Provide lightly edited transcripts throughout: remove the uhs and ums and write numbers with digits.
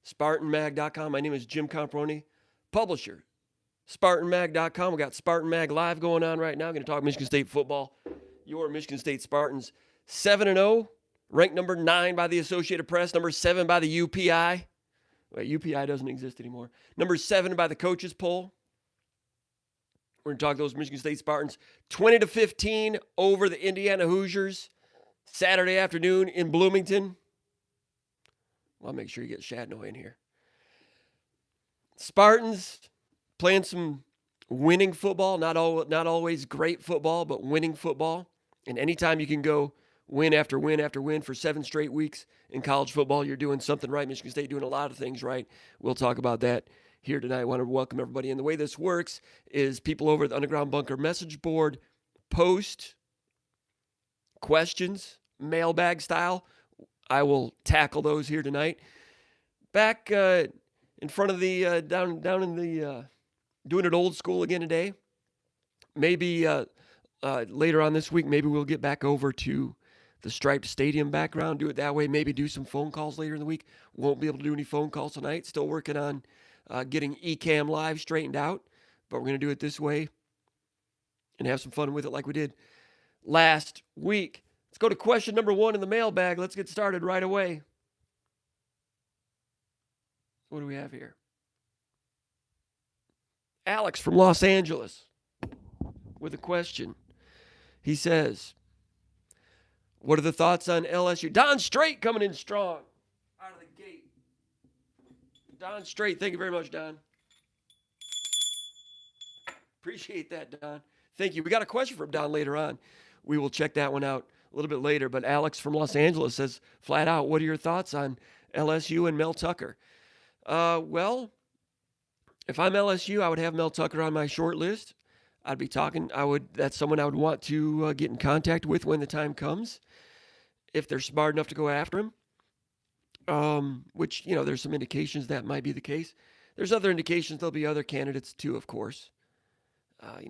SpartanMag.com. My name is Jim Comparoni, publisher. SpartanMag.com. We got Spartan Mag Live going on right now. I'm going to talk Michigan State football. Your Michigan State Spartans 7-0, ranked number 9 by the Associated Press, number 7 by the UPI. Wait, UPI doesn't exist anymore. Number 7 by the coaches poll. We're going to talk those Michigan State Spartans 20-15 over the Indiana Hoosiers Saturday afternoon in Bloomington. Well, I'll make sure you get Shadno in here. Spartans playing some winning football, not always great football, but winning football. And anytime you can go win after win after win for 7 straight weeks in college football, you're doing something right. Michigan State doing a lot of things right. We'll talk about that here tonight. I want to welcome everybody. And the way this works is people over at the Underground Bunker message board post questions, mailbag style. I will tackle those here tonight. Back in front of the down in the doing it old school again today. Maybe later on this week, maybe we'll get back over to the striped stadium background. Do it that way. Maybe do some phone calls later in the week. Won't be able to do any phone calls tonight. Still working on getting Ecamm Live straightened out, but we're going to do it this way and have some fun with it like we did last week. Let's go to question number 1 in the mailbag. Let's get started right away. What do we have here? Alex from Los Angeles with a question. He says, what are the thoughts on LSU? Don Strait coming in strong out of the gate. Don Strait, thank you very much, Don. Appreciate that, Don. Thank you. We got a question from Don later on. We will check that one out a little bit later. But Alex from Los Angeles says, flat out, what are your thoughts on LSU and Mel Tucker? Well, if I'm LSU, I would have Mel Tucker on my short list. I'd be talking. That's someone I would want to get in contact with when the time comes, if they're smart enough to go after him. Which, there's some indications that might be the case. There's other indications there'll be other candidates too, of course.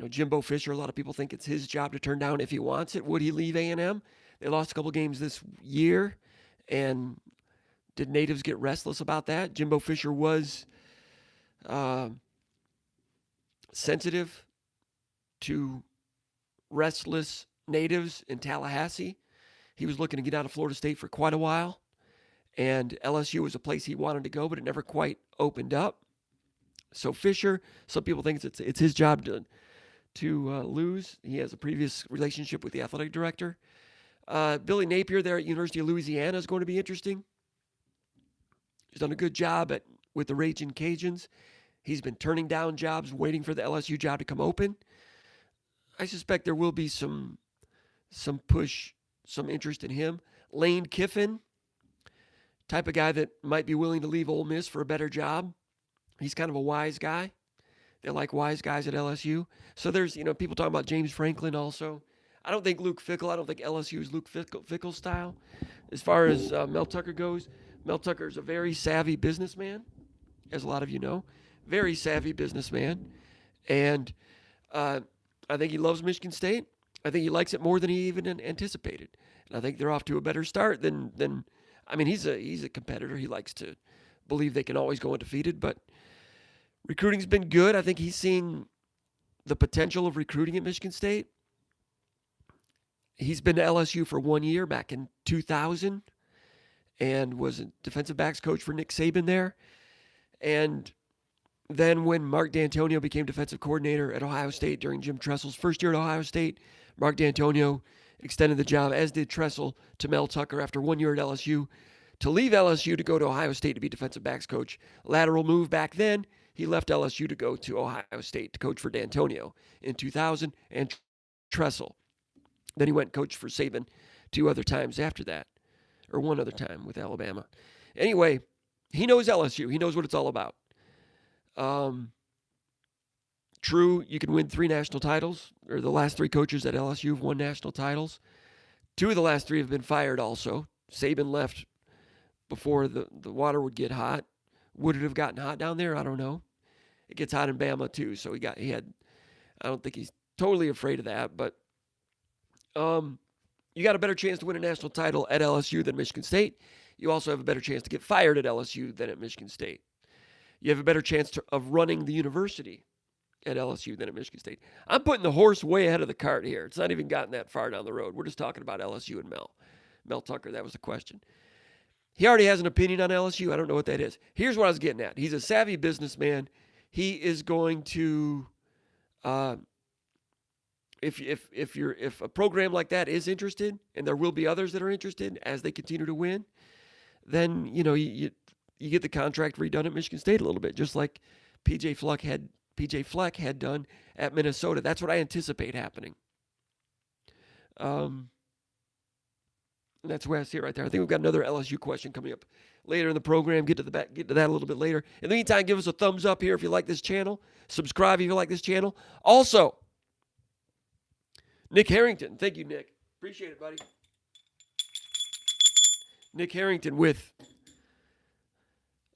Jimbo Fisher, a lot of people think it's his job to turn down if he wants it. Would he leave A&M? They lost a couple games this year, and did natives get restless about that? Jimbo Fisher was sensitive to restless natives in Tallahassee. He was looking to get out of Florida State for quite a while, and LSU was a place he wanted to go, but it never quite opened up. So Fisher, some people think it's his job to lose. He has a previous relationship with the athletic director. Billy Napier there at University of Louisiana is going to be interesting. He's done a good job with the Ragin' Cajuns. He's been turning down jobs, waiting for the LSU job to come open. I suspect there will be some push, some interest in him. Lane Kiffin, type of guy that might be willing to leave Ole Miss for a better job. He's kind of a wise guy. They like wise guys at LSU. So there's, people talking about James Franklin also. I don't think Luke Fickell. I don't think LSU is Luke Fickell's style. As far as Mel Tucker goes, Mel Tucker is a very savvy businessman, as a lot of you know. Very savvy businessman. And I think he loves Michigan State. I think he likes it more than he even anticipated. And I think they're off to a better start than he's a competitor. He likes to believe they can always go undefeated, but recruiting's been good. I think he's seeing the potential of recruiting at Michigan State. He's been to LSU for 1 year back in 2000 and was a defensive backs coach for Nick Saban there. And then when Mark D'Antonio became defensive coordinator at Ohio State during Jim Tressel's first year at Ohio State, Mark D'Antonio extended the job, as did Tressel, to Mel Tucker after 1 year at LSU, to leave LSU to go to Ohio State to be defensive backs coach. Lateral move back then. He left LSU to go to Ohio State to coach for D'Antonio in 2000 and Tressel. Then he went and coached for Saban 2 other times after that, or 1 other time with Alabama. Anyway, he knows LSU. He knows what it's all about. True, you can win 3 national titles, or the last 3 coaches at LSU have won national titles. 2 of the last 3 have been fired also. Saban left before the water would get hot. Would it have gotten hot down there? I don't know. It gets hot in Bama too, so he had. I don't think he's totally afraid of that, but you got a better chance to win a national title at LSU than Michigan State. you also have a better chance to get fired at LSU than at Michigan State. You have a better chance of running the university at LSU than at Michigan State. I'm putting the horse way ahead of the cart here. It's not even gotten that far down the road. We're just talking about LSU and Mel Tucker, that was the question. He already has an opinion on LSU. I don't know what that is. Here's what I was getting at. He's a savvy businessman. He is going to, if a program like that is interested, and there will be others that are interested as they continue to win, then you get the contract redone at Michigan State a little bit, just like PJ Fleck had done at Minnesota. That's what I anticipate happening. That's where I see it right there. I think we've got another LSU question coming up later in the program. Get to that a little bit later. In the meantime, give us a thumbs up here if you like this channel. Subscribe if you like this channel. Also, Nick Harrington. Thank you, Nick. Appreciate it, buddy. Nick Harrington with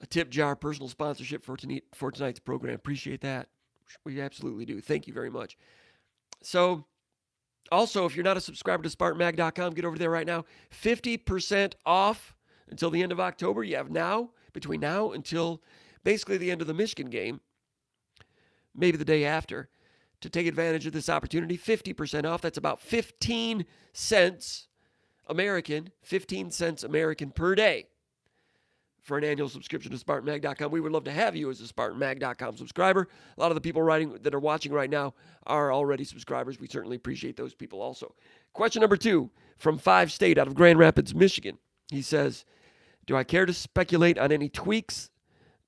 a tip jar personal sponsorship for tonight's program. Appreciate that. We absolutely do. Thank you very much. So, also, if you're not a subscriber to SpartanMag.com, get over there right now. 50% off until the end of October. You have between now until basically the end of the Michigan game, maybe the day after, to take advantage of this opportunity. 50% off. That's about 15 cents American per day for an annual subscription to SpartanMag.com. We would love to have you as a SpartanMag.com subscriber. A lot of the people that are watching right now are already subscribers. We certainly appreciate those people also. Question number 2 from 5 State out of Grand Rapids, Michigan. He says, do I care to speculate on any tweaks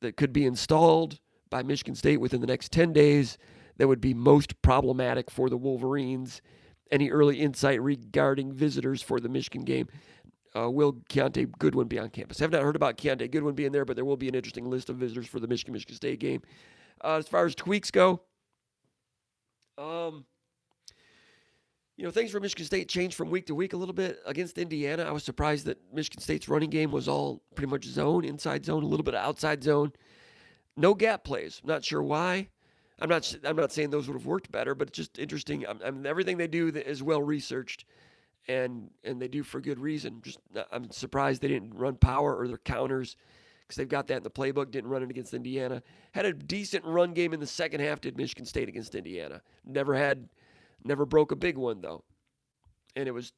that could be installed by Michigan State within the next 10 days that would be most problematic for the Wolverines? Any early insight regarding visitors for the Michigan game? Will Keontae Goodwin be on campus? I have not heard about Keontae Goodwin being there, but there will be an interesting list of visitors for the Michigan State game. As far as tweaks go, things for Michigan State changed from week to week a little bit. Against Indiana, I was surprised that Michigan State's running game was all pretty much zone, inside zone, a little bit of outside zone. No gap plays. I'm not sure why. I'm not saying those would have worked better, but it's just interesting. Everything they do is well researched. And they do for good reason. I'm surprised they didn't run power or their counters because they've got that in the playbook. Didn't run it against Indiana. Had a decent run game in the second half. Did Michigan State against Indiana? Never broke a big one though. And it was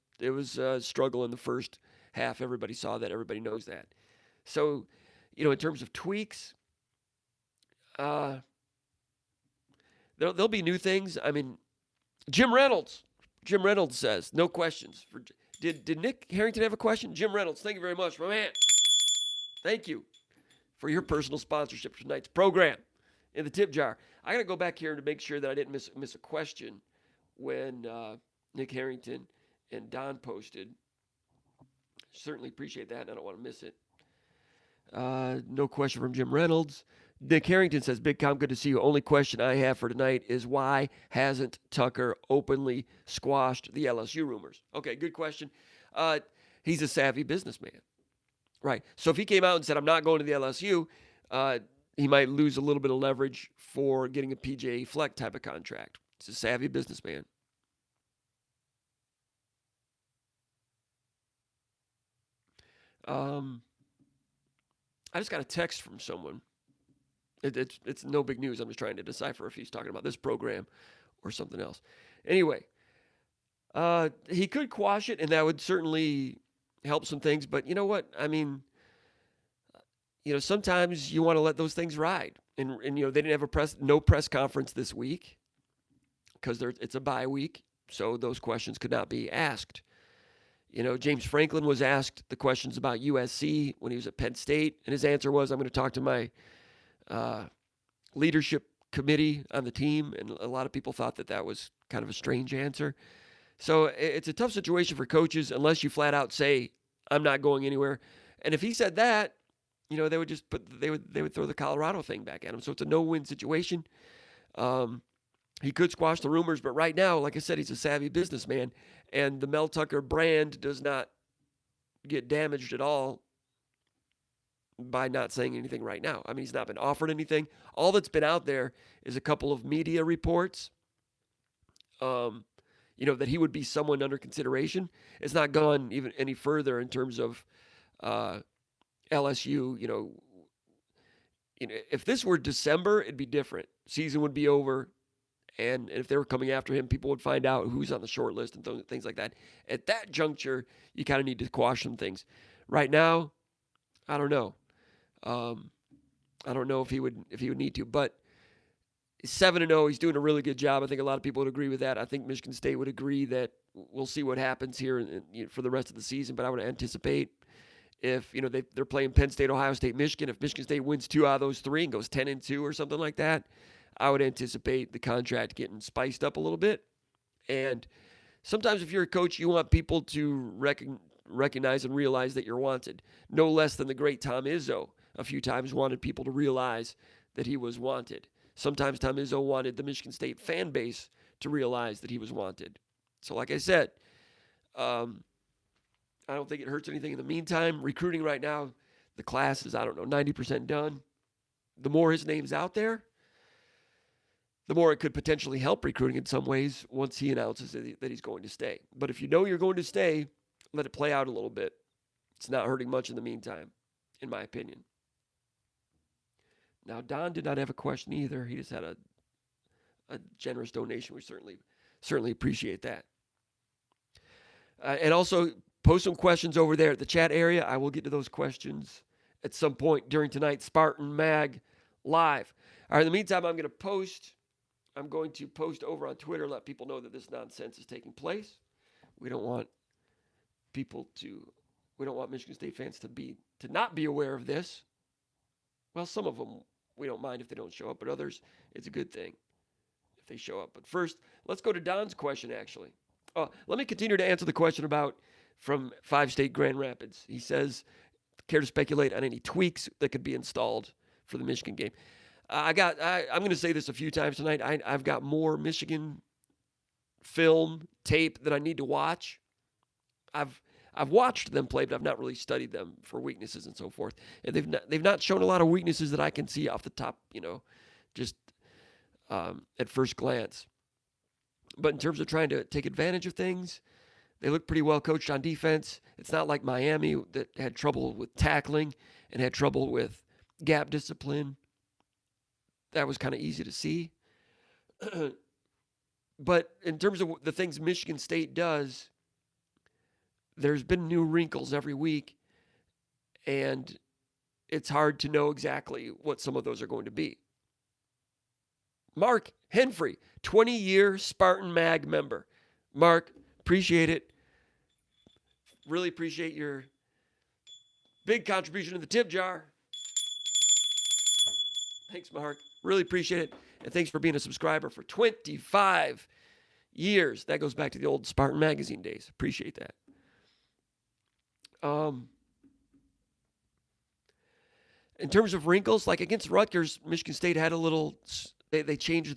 a struggle in the first half. Everybody saw that. Everybody knows that. So, in terms of tweaks, there'll be new things. I mean, Jim Reynolds says, no questions. Did Nick Harrington have a question? Jim Reynolds, thank you very much, my man. Thank you for your personal sponsorship for tonight's program in the tip jar. I got to go back here to make sure that I didn't miss a question when Nick Harrington and Don posted. Certainly appreciate that, and I don't want to miss it. No question from Jim Reynolds. Nick Harrington says, Big Com, good to see you. Only question I have for tonight is why hasn't Tucker openly squashed the LSU rumors? Okay, good question. He's a savvy businessman. Right. So if he came out and said, I'm not going to the LSU, he might lose a little bit of leverage for getting a PJ Fleck type of contract. He's a savvy businessman. I just got a text from someone. It's no big news. I'm just trying to decipher if he's talking about this program or something else. Anyway, he could quash it, and that would certainly help some things. But you know what? I mean, sometimes you want to let those things ride. And they didn't have no press conference this week because it's a bye week, so those questions could not be asked. James Franklin was asked the questions about USC when he was at Penn State, and his answer was, I'm going to talk to my leadership committee on the team, and a lot of people thought that was kind of a strange answer. So it's a tough situation for coaches unless you flat out say, I'm not going anywhere. And if he said that, they would just they would throw the Colorado thing back at him. So it's a no-win situation. He could squash the rumors, but right now, like I said, he's a savvy businessman, and the Mel Tucker brand does not get damaged at all by not saying anything right now. I mean, he's not been offered anything. All that's been out there is a couple of media reports, that he would be someone under consideration. It's not gone even any further in terms of LSU, if this were December, it'd be different. Season would be over, and if they were coming after him, people would find out who's on the short list and things like that. At that juncture, you kind of need to quash some things. Right now, I don't know. I don't know if he would need to, but 7-0, he's doing a really good job. I think a lot of people would agree with that. I think Michigan State would agree that we'll see what happens here for the rest of the season, but I would anticipate if they're playing Penn State, Ohio State, Michigan. If Michigan State wins 2 out of those 3 and goes 10-2 or something like that, I would anticipate the contract getting spiced up a little bit. And sometimes if you're a coach, you want people to recognize and realize that you're wanted. No less than the great Tom Izzo a few times wanted people to realize that he was wanted. Sometimes Tom Izzo wanted the Michigan State fan base to realize that he was wanted. So like I said, I don't think it hurts anything in the meantime. Recruiting right now, the class is, 90% done. The more his name's out there, the more it could potentially help recruiting in some ways once he announces that he's going to stay. But if you know you're going to stay, let it play out a little bit. It's not hurting much in the meantime, in my opinion. Now, Don did not have a question either. He just had a generous donation. We certainly appreciate that. And also, post some questions over there at the chat area. I will get to those questions at some point during tonight's SpartanMag Live. All right, in the meantime, I'm going to post over on Twitter, let people know that this nonsense is taking place. We don't want Michigan State fans to not be aware of this. Well, some of them, we don't mind if they don't show up, but others, it's a good thing if they show up. But first, let's go to Don's question, actually. Let me continue to answer the question from 5 State Grand Rapids. He says, care to speculate on any tweaks that could be installed for the Michigan game? I'm going to say this a few times tonight. I've got more Michigan film tape that I need to watch. I've watched them play, but I've not really studied them for weaknesses and so forth. And they've not shown a lot of weaknesses that I can see off the top, just at first glance. But in terms of trying to take advantage of things, they look pretty well coached on defense. It's not like Miami that had trouble with tackling and had trouble with gap discipline. That was kind of easy to see. But in terms of the things Michigan State does, there's been new wrinkles every week, and it's hard to know exactly what some of those are going to be. Mark Henfrey, 20-year SpartanMag member. Mark, appreciate it. Really appreciate your big contribution to the tip jar. Thanks, Mark. Really appreciate it. And thanks for being a subscriber for 25 years. That goes back to the old Spartan Magazine days. Appreciate that. In terms of wrinkles, like against Rutgers, Michigan State had a little. They changed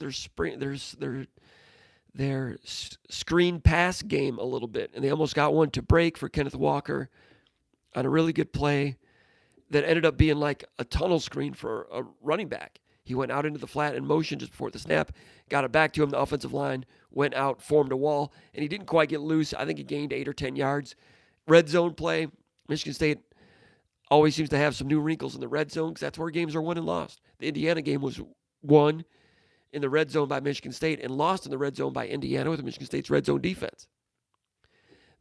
their screen pass game a little bit, and they almost got one to break for Kenneth Walker on a really good play that ended up being like a tunnel screen for a running back. He went out into the flat in motion just before the snap, got it back to him. The offensive line went out, formed a wall, and he didn't quite get loose. I think he gained 8 or 10 yards. Red zone play, Michigan State always seems to have some new wrinkles in the red zone because that's where games are won and lost. The Indiana game was won in the red zone by Michigan State and lost in the red zone by Indiana with Michigan State's red zone defense.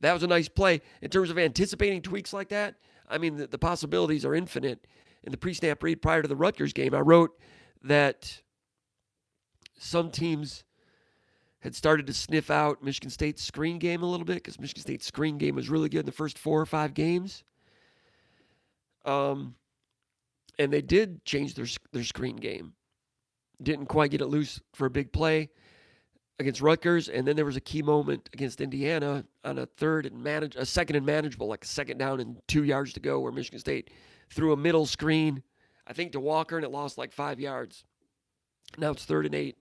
That was a nice play. In terms of anticipating tweaks like that, I mean, the possibilities are infinite. In the pre-snap read prior to the Rutgers game, I wrote that some teams had started to sniff out Michigan State's screen game a little bit because Michigan State's screen game was really good in the first 4 or 5 games. And they did change their screen game. Didn't quite get it loose for a big play against Rutgers, and then there was a key moment against Indiana on a second and manageable, like a second down and 2 yards to go, where Michigan State threw a middle screen, I think, to Walker, and it lost like 5 yards. Now it's 3rd and 8,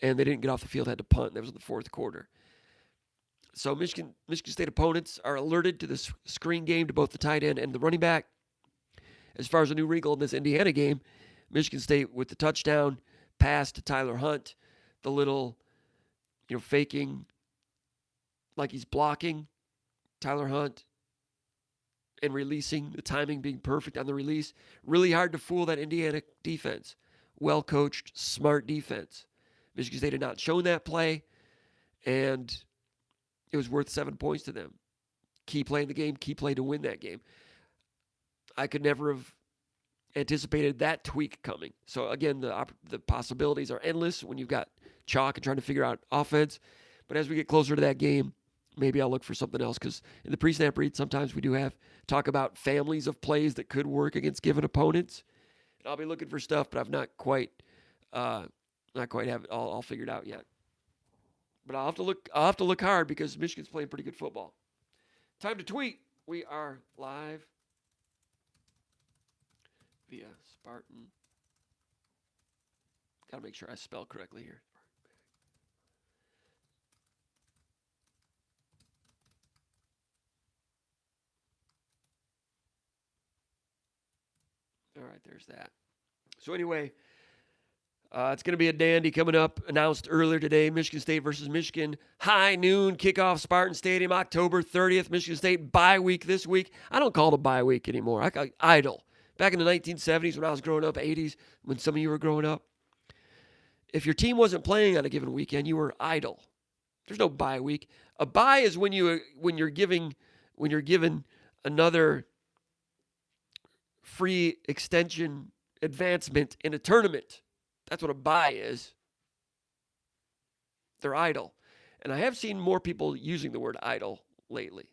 and they didn't get off the field, had to punt. That was in the 4th quarter. So Michigan State opponents are alerted to this screen game to both the tight end and the running back. As far as a new wrinkle in this Indiana game, Michigan State with the touchdown pass to Tyler Hunt, the little, faking like he's blocking Tyler Hunt. and releasing, the timing being perfect on the release. Really hard to fool that Indiana defense. Well-coached, smart defense. Michigan State had not shown that play, and it was worth 7 points to them. Key play in the game, key play to win that game. I could never have anticipated that tweak coming. So, again, the possibilities are endless when you've got chalk and trying to figure out offense. But as we get closer to that game, maybe I'll look for something else, because in the pre-snap read, sometimes we do have talk about families of plays that could work against given opponents. And I'll be looking for stuff, but I've not quite have it all figured out yet. But I'll have to look hard, because Michigan's playing pretty good football. Time to tweet. We are live via Spartan. Got to make sure I spell correctly here. All right, there's that. So anyway, it's going to be a dandy coming up. Announced earlier today, Michigan State versus Michigan. High noon kickoff, Spartan Stadium, October 30th. Michigan State bye week this week. I don't call it a bye week anymore. I call it idle. Back in the 1970s when I was growing up, 80s, when some of you were growing up, if your team wasn't playing on a given weekend, you were idle. There's no bye week. A bye is when you're given another free extension advancement in a tournament. That's what a bye is. They're idle. And I have seen more people using the word idle lately.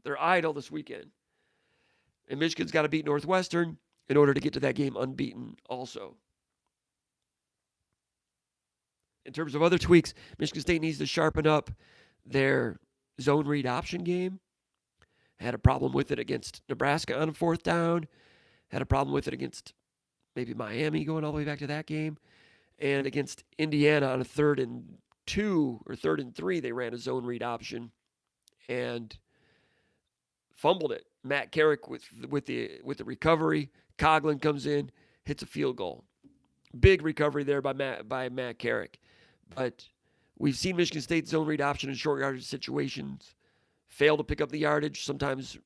They're idle this weekend. And Michigan's got to beat Northwestern in order to get to that game unbeaten also. In terms of other tweaks, Michigan State needs to sharpen up their zone read option game. Had a problem with it against Nebraska on 4th down. Had a problem with it against maybe Miami, going all the way back to that game. And against Indiana on a 3rd and 2 or 3rd and 3, they ran a zone read option and fumbled it. Matt Carrick with the recovery. Coughlin comes in, hits a field goal. Big recovery there by Matt Carrick. But we've seen Michigan State zone read option in short yardage situations fail to pick up the yardage. Sometimes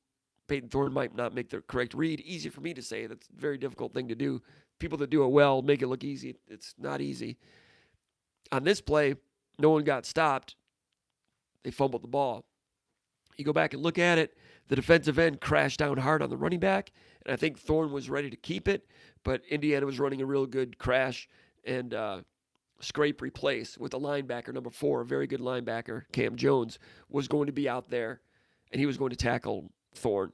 Peyton Thorne might not make the correct read. Easy for me to say. That's a very difficult thing to do. People that do it well make it look easy. It's not easy. On this play, no one got stopped. They fumbled the ball. You go back and look at it, the defensive end crashed down hard on the running back, and I think Thorne was ready to keep it, but Indiana was running a real good crash and scrape replace with a linebacker, number 4, a very good linebacker, Cam Jones, was going to be out there, and he was going to tackle Thorne.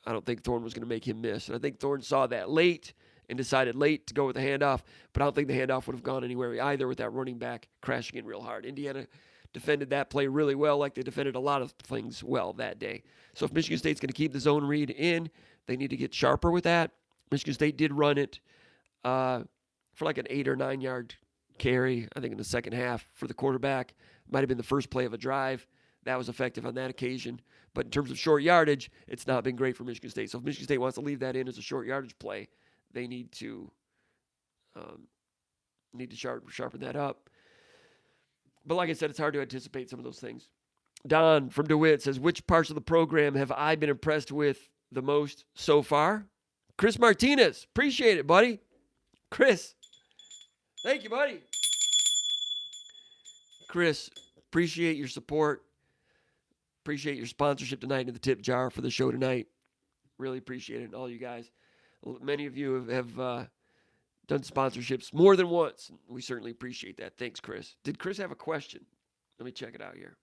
I don't think Thorne was going to make him miss, and I think Thorne saw that late and decided late to go with the handoff, but I don't think the handoff would have gone anywhere either with that running back crashing in real hard. Indiana defended that play really well, like they defended a lot of things well that day. So if Michigan State's going to keep the zone read in, they need to get sharper with that. Michigan State did run it for like an 8 or 9 yard carry, I think in the second half for the quarterback. Might have been the first play of a drive. That was effective on that occasion. But in terms of short yardage, it's not been great for Michigan State. So if Michigan State wants to leave that in as a short yardage play, they need to sharpen that up. But like I said, it's hard to anticipate some of those things. Don from DeWitt says, which parts of the program have I been impressed with the most so far? Chris Martinez. Appreciate it, buddy. Chris. Thank you, buddy. Chris, appreciate your support. Appreciate your sponsorship tonight in the tip jar for the show tonight. Really appreciate it, all you guys. Many of you have done sponsorships more than once. We certainly appreciate that. Thanks, Chris. Did Chris have a question? Let me check it out here.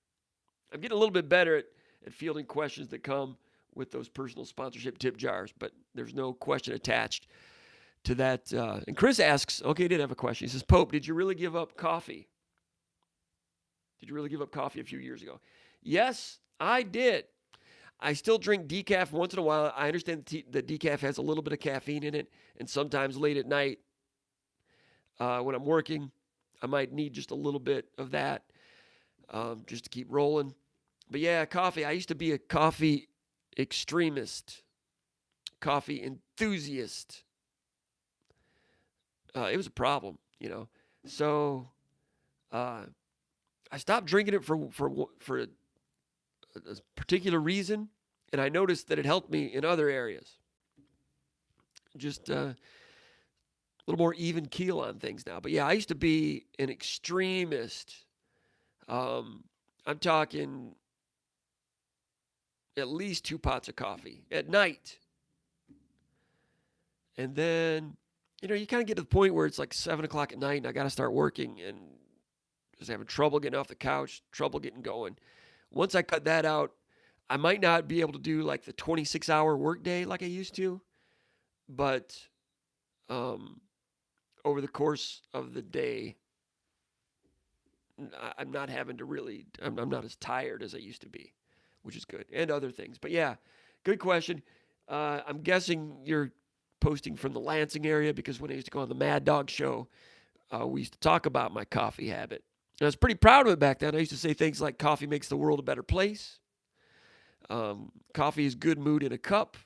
I'm getting a little bit better at fielding questions that come with those personal sponsorship tip jars, but there's no question attached to that. And Chris asks, okay, he did have a question. He says, Pope, did you really give up coffee? Did you really give up coffee a few years ago? Yes, I did. I still drink decaf once in a while. I understand that decaf has a little bit of caffeine in it, and sometimes late at night when I'm working, I might need just a little bit of that just to keep rolling. But yeah, coffee. I used to be a coffee extremist, coffee enthusiast. It was a problem, you know. So I stopped drinking it for a particular reason. And I noticed that it helped me in other areas. Just a little more even keel on things now. But yeah, I used to be an extremist. I'm talking at least 2 pots of coffee at night. And then, you kind of get to the point where it's like 7 o'clock at night and I got to start working and just having trouble getting off the couch, trouble getting going. Once I cut that out, I might not be able to do like the 26-hour workday like I used to, but over the course of the day, I'm not having to really, I'm not as tired as I used to be, which is good, and other things. But yeah, good question. I'm guessing you're posting from the Lansing area because when I used to go on the Mad Dog show, we used to talk about my coffee habit. And I was pretty proud of it back then. I used to say things like coffee makes the world a better place. Coffee is good mood in a cup.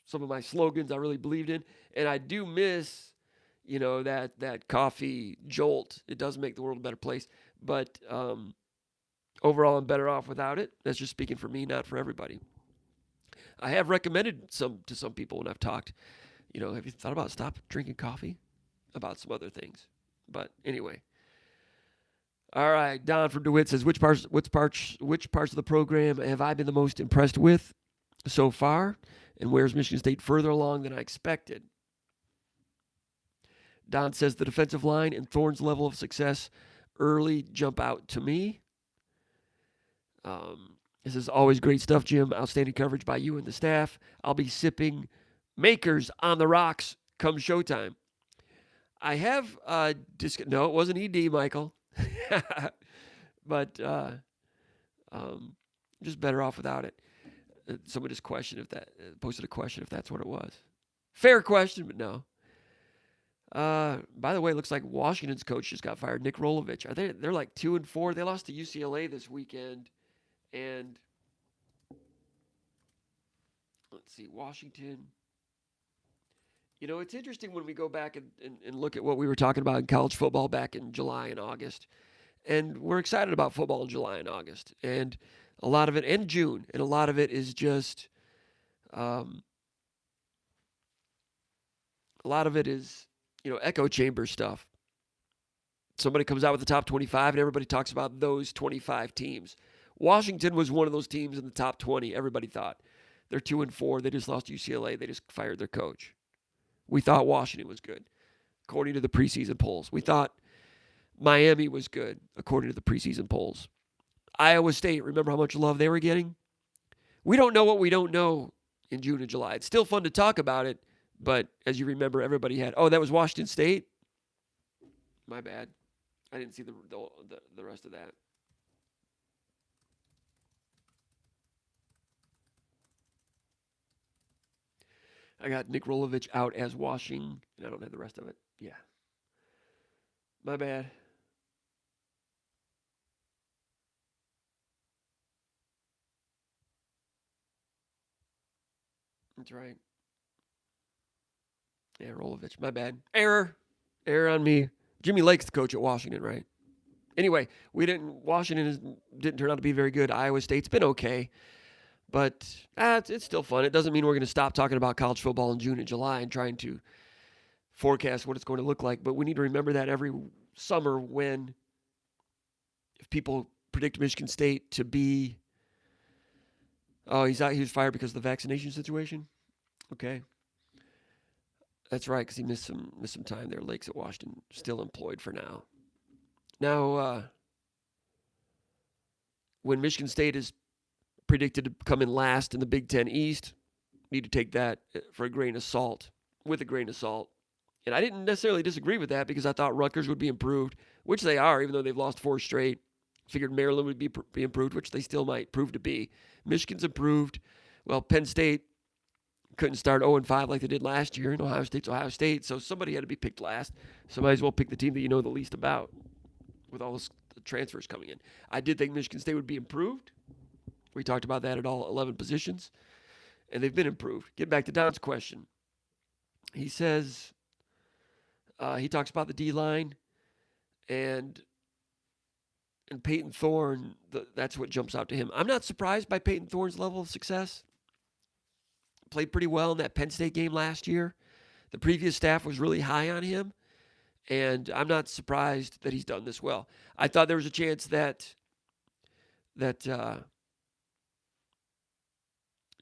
Some of my slogans I really believed in. And I do miss, that coffee jolt. It does make the world a better place. But overall, I'm better off without it. That's just speaking for me, not for everybody. I have recommended to some people when I've talked, have you thought about stop drinking coffee? About some other things. But anyway. All right, Don from DeWitt says, which parts of the program have I been the most impressed with so far? And where's Michigan State further along than I expected? Don says the defensive line and Thorne's level of success early jump out to me. This is always great stuff, Jim. Outstanding coverage by you and the staff. I'll be sipping Makers on the rocks come showtime. I have no, it wasn't ED, Michael. But just better off without it. Someone just posted a question if that's what it was. Fair question, but no. By the way, it looks like Washington's coach just got fired, Nick Rolovich. They're like 2-4. They lost to UCLA this weekend. And let's see, Washington. It's interesting when we go back and look at what we were talking about in college football back in July and August. And we're excited about football in July and August. And a lot of it, and June, and a lot of it is just, a lot of it is, echo chamber stuff. Somebody comes out with the top 25 and everybody talks about those 25 teams. Washington was one of those teams in the top 20, everybody thought. They're 2-4. They just lost to UCLA. They just fired their coach. We thought Washington was good, according to the preseason polls. We thought Miami was good, according to the preseason polls. Iowa State, remember how much love they were getting? We don't know what we don't know in June and July. It's still fun to talk about it, but as you remember, everybody had, that was Washington State? My bad. I didn't see the rest of that. I got Nick Rolovich out as Washington, and I don't have the rest of it. Yeah. My bad. That's right. Yeah, Rolovich. My bad. Error on me. Jimmy Lake's the coach at Washington, right? Anyway, Washington didn't turn out to be very good. Iowa State's been okay. But it's still fun. It doesn't mean we're going to stop talking about college football in June and July and trying to forecast what it's going to look like. But we need to remember that every summer if people predict Michigan State to be, he was fired because of the vaccination situation? Okay. That's right, because he missed some time there. Lakes at Washington, still employed for now. Now, when Michigan State is predicted to come in last in the Big Ten East, need to take that with a grain of salt. And I didn't necessarily disagree with that because I thought Rutgers would be improved, which they are, even though they've lost 4 straight. Figured Maryland would be improved, which they still might prove to be. Michigan's improved. Well, Penn State couldn't start 0-5 like they did last year, and Ohio State's Ohio State, so somebody had to be picked last. So might as well pick the team that you know the least about with all the transfers coming in. I did think Michigan State would be improved. We talked about that at all 11 positions, and they've been improved. Get back to Don's question. He says, he talks about the D-line, and And Peyton Thorne, that's what jumps out to him. I'm not surprised by Peyton Thorne's level of success. Played pretty well in that Penn State game last year. The previous staff was really high on him, and I'm not surprised that he's done this well. I thought there was a chance that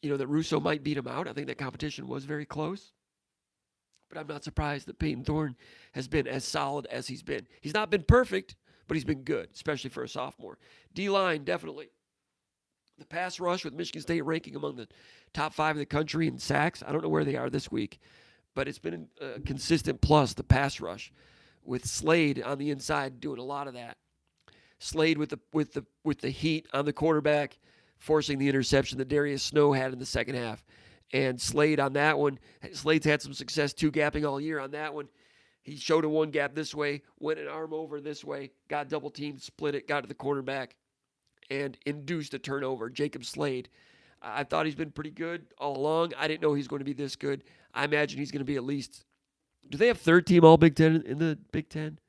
Russo might beat him out. I think that competition was very close. But I'm not surprised that Peyton Thorne has been as solid as he's been. He's not been perfect, but he's been good, especially for a sophomore. D-line, definitely. The pass rush with Michigan State ranking among the top 5 in the country in sacks. I don't know where they are this week, but it's been a consistent plus, the pass rush, with Slade on the inside doing a lot of that. Slade with the heat on the quarterback, forcing the interception that Darius Snow had in the second half. And Slade on that one, Slade's had some success two-gapping all year on that one. He showed a one gap this way, went an arm over this way, got double-teamed, split it, got to the quarterback, and induced a turnover. Jacob Slade, I thought he's been pretty good all along. I didn't know he's going to be this good. I imagine he's going to be at least – do they have third-team All-Big Ten in the Big Ten?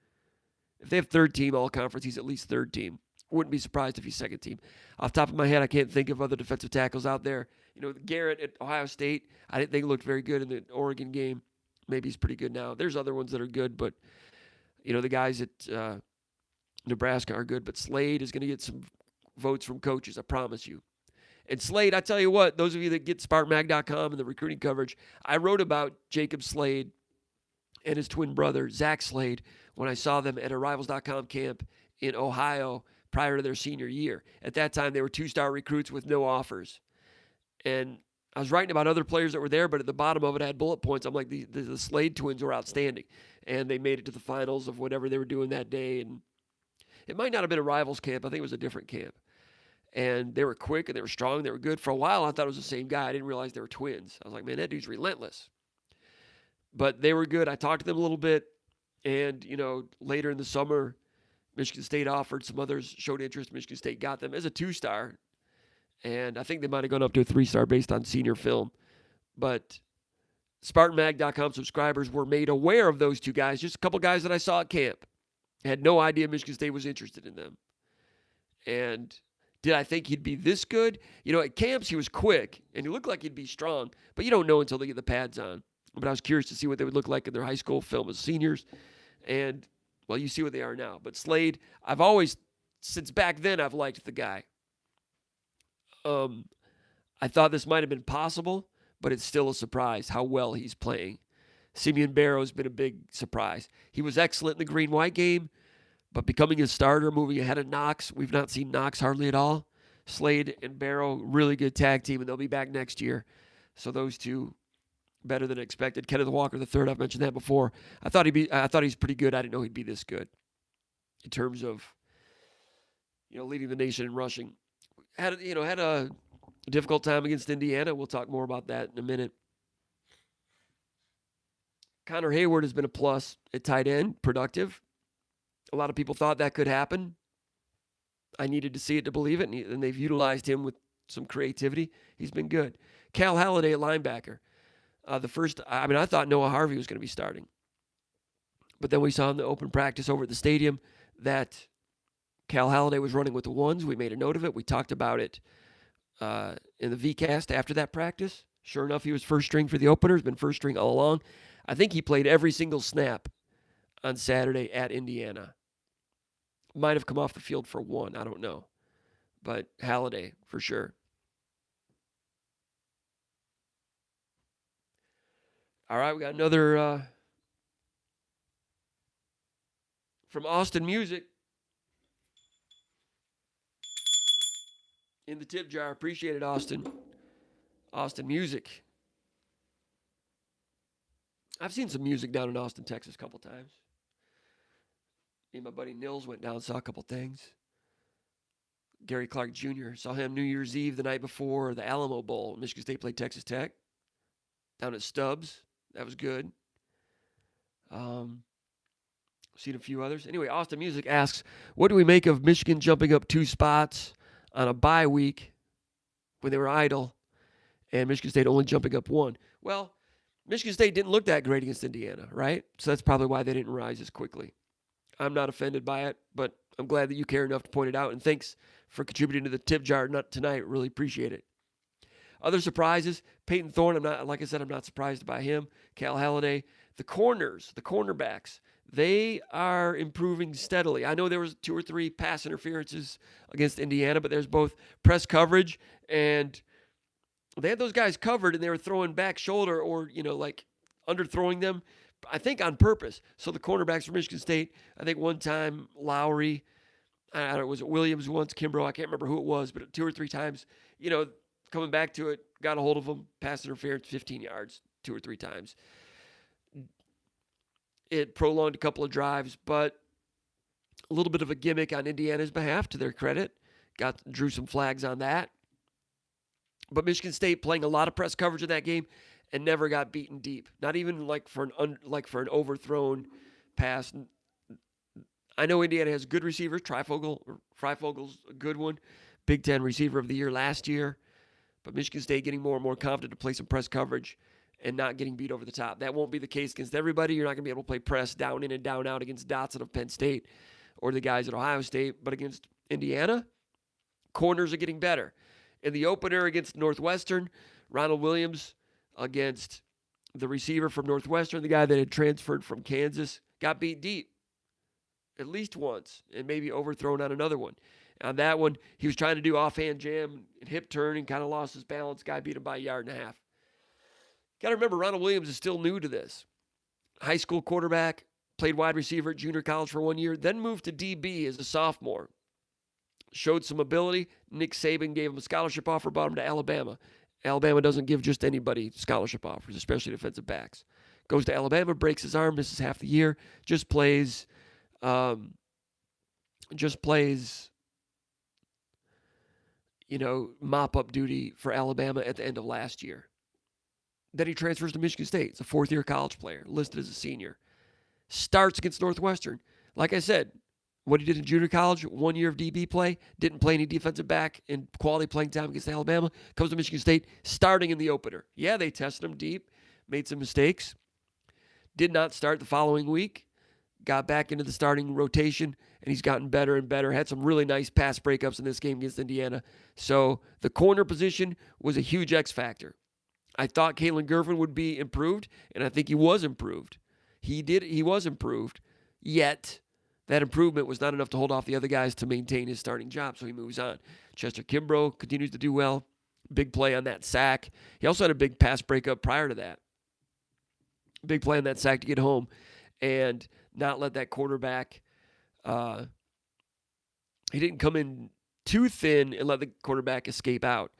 If they have third-team All-Conference, he's at least third-team. Wouldn't be surprised if he's second-team. Off the top of my head, I can't think of other defensive tackles out there. Garrett at Ohio State, I didn't think looked very good in the Oregon game. Maybe he's pretty good now. There's other ones that are good, but, the guys at Nebraska are good. But Slade is going to get some votes from coaches, I promise you. And Slade, I tell you what, those of you that get SpartanMag.com and the recruiting coverage, I wrote about Jacob Slade and his twin brother, Zach Slade, when I saw them at a Rivals.com camp in Ohio prior to their senior year. At that time, they were 2-star recruits with no offers. And I was writing about other players that were there, but at the bottom of it, I had bullet points. I'm like, the Slade twins were outstanding. And they made it to the finals of whatever they were doing that day. And it might not have been a Rivals camp. I think it was a different camp. And they were quick and they were strong. They were good. For a while, I thought it was the same guy. I didn't realize they were twins. I was like, man, that dude's relentless. But they were good. I talked to them a little bit. And, later in the summer, Michigan State offered. Some others showed interest. Michigan State got them as a 2-star. And I think they might have gone up to a 3-star based on senior film. But SpartanMag.com subscribers were made aware of those two guys. Just a couple guys that I saw at camp. I had no idea Michigan State was interested in them. And did I think he'd be this good? At camps he was quick, and he looked like he'd be strong. But you don't know until they get the pads on. But I was curious to see what they would look like in their high school film as seniors. And, well, you see what they are now. But Slade, since back then, I've liked the guy. I thought this might have been possible, but it's still a surprise how well he's playing. Simeon Barrow has been a big surprise. He was excellent in the green-white game, but becoming a starter, moving ahead of Knox, we've not seen Knox hardly at all. Slade and Barrow, really good tag team, and they'll be back next year. So those two, better than expected. Kenneth Walker III, I've mentioned that before. I thought he's pretty good. I didn't know he'd be this good in terms of, leading the nation in rushing. Had a difficult time against Indiana. We'll talk more about that in a minute. Connor Hayward has been a plus at tight end, productive. A lot of people thought that could happen. I needed to see it to believe it, and they've utilized him with some creativity. He's been good. Cal Halliday at linebacker. I thought Noah Harvey was going to be starting. But then we saw in the open practice over at the stadium that Cal Halliday was running with the ones. We made a note of it. We talked about it in the VCast after that practice. Sure enough, he was first string for the opener. He's been first string all along. I think he played every single snap on Saturday at Indiana. Might have come off the field for one. I don't know. But Halliday, for sure. All right, we got another from Austin Music. In the tip jar. Appreciate it, Austin. Austin Music. I've seen some music down in Austin, Texas a couple times. Me and my buddy Nils went down and saw a couple things. Gary Clark Jr. Saw him New Year's Eve the night before the Alamo Bowl. Michigan State played Texas Tech. Down at Stubbs. That was good. Seen a few others. Anyway, Austin Music asks, what do we make of Michigan jumping up 2 spots on a bye week when they were idle and Michigan State only jumping up 1? Well, Michigan State didn't look that great against Indiana, right? So that's probably why they didn't rise as quickly. I'm not offended by it, but I'm glad that you care enough to point it out. And thanks for contributing to the tip jar tonight. Really appreciate it. Other surprises, Peyton Thorne, I'm not surprised by him. Cal Halliday. The cornerbacks, they are improving steadily. I know there was 2 or 3 pass interferences against Indiana, but there's both press coverage and they had those guys covered and they were throwing back shoulder or, like underthrowing them, I think on purpose. So the cornerbacks from Michigan State, I think one time Lowry, I don't know, was it Williams once, Kimbrough, I can't remember who it was, but 2 or 3 times, coming back to it, got a hold of them, pass interference, 15 yards, 2 or 3 times. It prolonged a couple of drives, but a little bit of a gimmick on Indiana's behalf, to their credit. Drew some flags on that. But Michigan State playing a lot of press coverage in that game and never got beaten deep. Not even for an overthrown pass. I know Indiana has good receivers. Freifogel's a good one. Big Ten receiver of the year last year. But Michigan State getting more and more confident to play some press coverage and not getting beat over the top. That won't be the case against everybody. You're not going to be able to play press down in and down out against Dotson of Penn State or the guys at Ohio State. But against Indiana, corners are getting better. In the opener against Northwestern, Ronald Williams against the receiver from Northwestern, the guy that had transferred from Kansas, got beat deep at least once and maybe overthrown on another one. On that one, he was trying to do offhand jam and hip turn and kind of lost his balance. Guy beat him by 1.5 yards. Got to remember, Ronald Williams is still new to this. High school quarterback, played wide receiver at junior college for 1 year, then moved to DB as a sophomore. Showed some ability. Nick Saban gave him a scholarship offer, brought him to Alabama. Alabama doesn't give just anybody scholarship offers, especially defensive backs. Goes to Alabama, breaks his arm, misses half the year, just plays mop-up duty for Alabama at the end of last year. Then he transfers to Michigan State. It's a 4th-year college player, listed as a senior. Starts against Northwestern. Like I said, what he did in junior college, 1 year of DB play, didn't play any defensive back in quality playing time against Alabama, comes to Michigan State, starting in the opener. Yeah, they tested him deep, made some mistakes. Did not start the following week. Got back into the starting rotation, and he's gotten better and better. Had some really nice pass breakups in this game against Indiana. So the corner position was a huge X factor. I thought Kalen Gervin would be improved, and I think he was improved. He was improved, yet that improvement was not enough to hold off the other guys to maintain his starting job, so he moves on. Chester Kimbrough continues to do well. Big play on that sack. He also had a big pass breakup prior to that. Big play on that sack to get home and not let that quarterback, he didn't come in too thin and let the quarterback escape out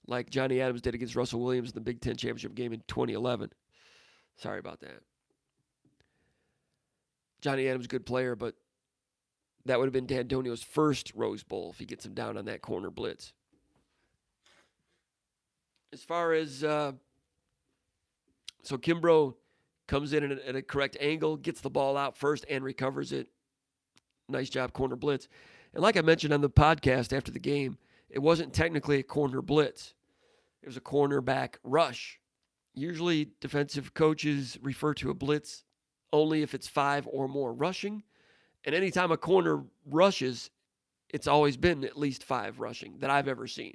like Johnny Adams did against Russell Williams in the Big Ten championship game in 2011. Sorry about that. Johnny Adams, good player, but that would have been D'Antonio's first Rose Bowl if he gets him down on that corner blitz. As far as, so Kimbrough comes in at a correct angle, gets the ball out first and recovers it. Nice job, corner blitz. And like I mentioned on the podcast after the game, it wasn't technically a corner blitz. It was a cornerback rush. Usually defensive coaches refer to a blitz only if it's 5 or more rushing. And anytime a corner rushes, it's always been at least 5 rushing that I've ever seen.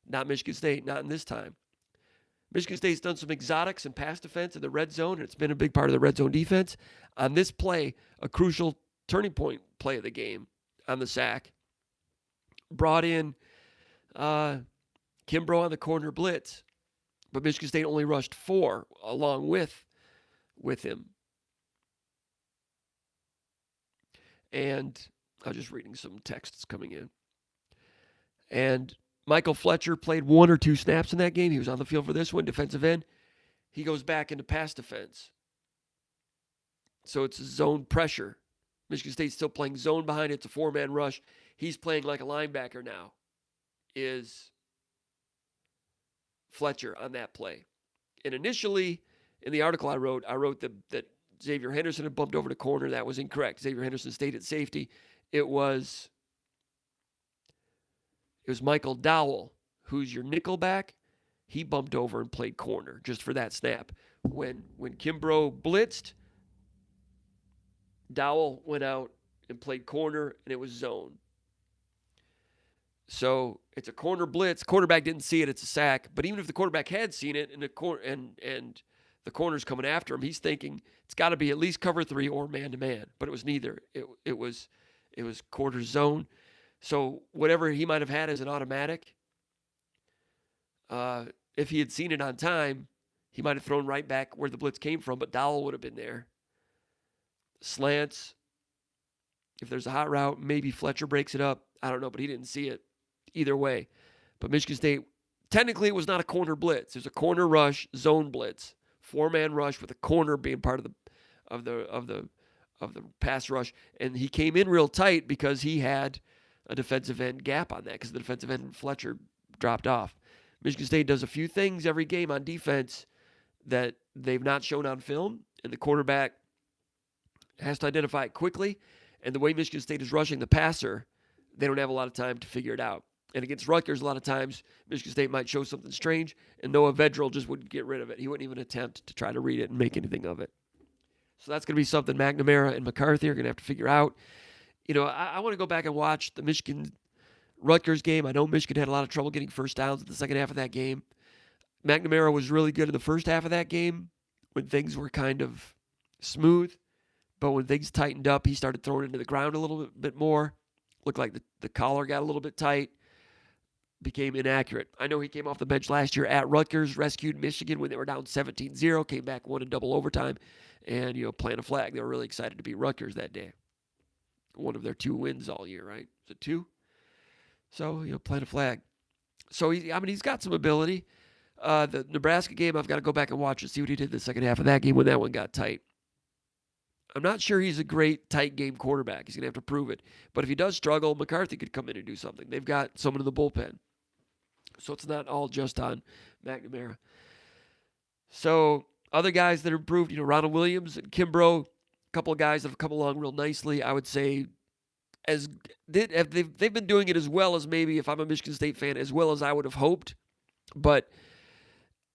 Not Michigan State, not in this time. Michigan State's done some exotics and pass defense in the red zone, and it's been a big part of the red zone defense. On this play, a crucial turning point play of the game on the sack, brought in Kimbrough on the corner blitz, but Michigan State only rushed 4 along with him. And I was just reading some texts coming in. And Michael Fletcher played 1 or 2 snaps in that game. He was on the field for this one, defensive end. He goes back into pass defense. So it's zone pressure. Michigan State's still playing zone behind it. It's a 4-man rush. He's playing like a linebacker now, is Fletcher on that play. And initially, in the article I wrote that Xavier Henderson had bumped over to corner. That was incorrect. Xavier Henderson stayed at safety. It was Michael Dowell, who's your nickel back. He bumped over and played corner just for that snap. When Kimbrough blitzed, Dowell went out and played corner, and it was zone. So it's a corner blitz. Quarterback didn't see it. It's a sack. But even if the quarterback had seen it and the corner's coming after him, he's thinking it's got to be at least cover 3 or man-to-man. But it was neither. It was quarter zone. So whatever he might have had as an automatic, if he had seen it on time, he might have thrown right back where the blitz came from, but Dowell would have been there. Slants, if there's a hot route, maybe Fletcher breaks it up. I don't know, but he didn't see it either way. But Michigan State, technically it was not a corner blitz. It was a corner rush, zone blitz, 4-man rush with a corner being part of the pass rush. And he came in real tight because he had a defensive end gap on that because the defensive end Fletcher dropped off. Michigan State does a few things every game on defense that they've not shown on film, and the quarterback has to identify it quickly. And the way Michigan State is rushing the passer, they don't have a lot of time to figure it out. And against Rutgers, a lot of times, Michigan State might show something strange, and Noah Vedral just wouldn't get rid of it. He wouldn't even attempt to try to read it and make anything of it. So that's going to be something McNamara and McCarthy are going to have to figure out. You know, I want to go back and watch the Michigan-Rutgers game. I know Michigan had a lot of trouble getting first downs in the second half of that game. McNamara was really good in the first half of that game when things were kind of smooth. But when things tightened up, he started throwing into the ground a little bit more. Looked like the collar got a little bit tight. Became inaccurate. I know he came off the bench last year at Rutgers, rescued Michigan when they were down 17-0, came back, won in double overtime, and, plant a flag. They were really excited to beat Rutgers that day. One of their 2 wins all year, right? Is it 2? So, plant a flag. So, he's got some ability. The Nebraska game, I've got to go back and watch and see what he did in the second half of that game when that one got tight. I'm not sure he's a great tight game quarterback. He's going to have to prove it. But if he does struggle, McCarthy could come in and do something. They've got someone in the bullpen. So it's not all just on McNamara. So other guys that have improved, Ronald Williams and Kimbrough, a couple of guys that have come along real nicely. I would say they've been doing it as well as maybe, if I'm a Michigan State fan, as well as I would have hoped. But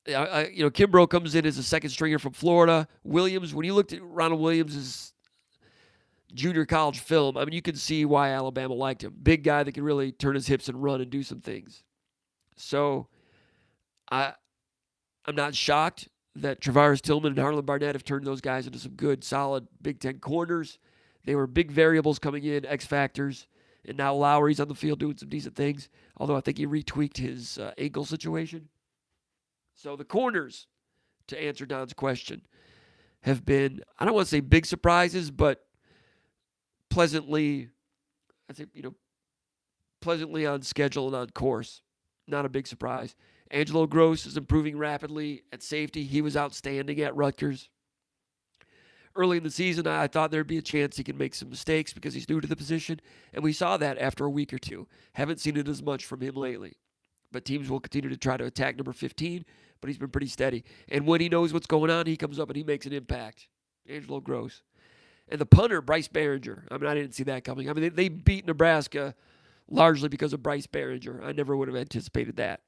Kimbrough comes in as a second stringer from Florida. Williams, when you looked at Ronald Williams' junior college film, you can see why Alabama liked him. Big guy that can really turn his hips and run and do some things. So I'm not shocked that Travaris Tillman and Harlan Barnett have turned those guys into some good, solid Big Ten corners. They were big variables coming in, X factors, and now Lowry's on the field doing some decent things, although I think he retweaked his ankle situation. So the corners, to answer Don's question, have been, I don't want to say big surprises, but pleasantly on schedule and on course. Not a big surprise. Angelo Gross is improving rapidly at safety. He was outstanding at Rutgers. Early in the season, I thought there'd be a chance he could make some mistakes because he's new to the position, and we saw that after a week or two. Haven't seen it as much from him lately. But teams will continue to try to attack number 15, but he's been pretty steady. And when he knows what's going on, he comes up and he makes an impact. Angelo Gross. And the punter, Bryce Behringer. I didn't see that coming. They beat Nebraska largely because of Bryce Behringer. I never would have anticipated that.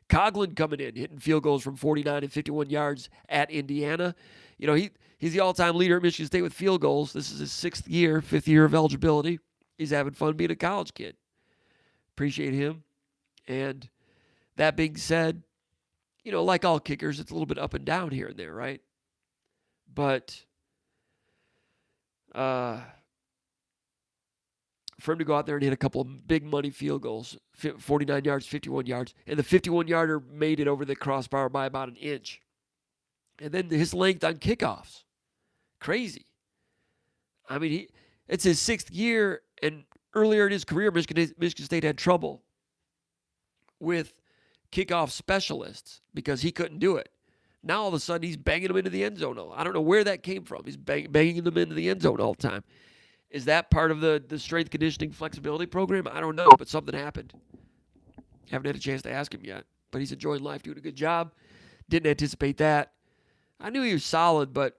Coughlin coming in, hitting field goals from 49 and 51 yards at Indiana. He's the all-time leader at Michigan State with field goals. This is his 5th year of eligibility. He's having fun being a college kid. Appreciate him. And that being said, like all kickers, it's a little bit up and down here and there, right? But for him to go out there and hit a couple of big money field goals, 49 yards, 51 yards, and the 51-yarder made it over the crossbar by about an inch. And then his length on kickoffs. Crazy. It's his 6th year, and earlier in his career, Michigan State had trouble with kickoff specialists because he couldn't do it. Now all of a sudden he's banging them into the end zone. I don't know where that came from. He's banging them into the end zone all the time. Is that part of the strength conditioning flexibility program? I don't know, but something happened. Haven't had a chance to ask him yet, but he's enjoying life, doing a good job. Didn't anticipate that. I knew he was solid, but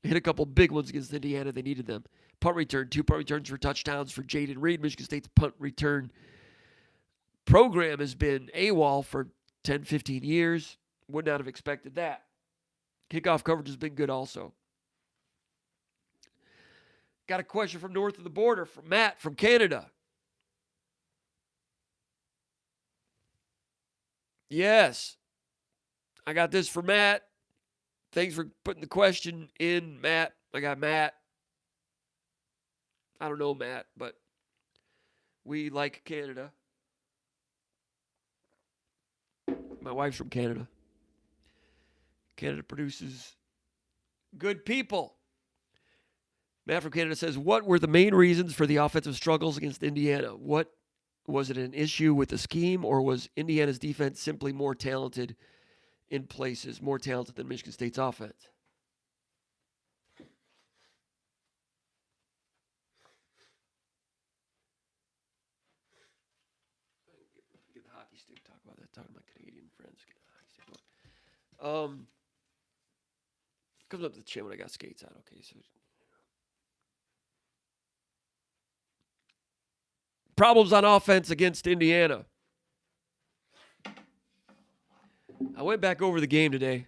hit a couple big ones against Indiana. They needed them. Punt return, 2 punt returns for touchdowns for Jaden Reed. Michigan State's punt return program has been AWOL for 10, 15 years. Would not have expected that. Kickoff coverage has been good also. Got a question from north of the border from Matt from Canada. Yes. I got this for Matt. Thanks for putting the question in, Matt. I got Matt. I don't know Matt, but we like Canada. My wife's from Canada. Canada produces good people. Matt from Canada says, what were the main reasons for the offensive struggles against Indiana? What was it, an issue with the scheme, or was Indiana's defense simply more talented in places, more talented than Michigan State's offense? Get the hockey stick. Talk about that. Talking to my Canadian friends. Get the hockey stick going. Comes up to the chin when I got skates on. Okay, so problems on offense against Indiana. I went back over the game today.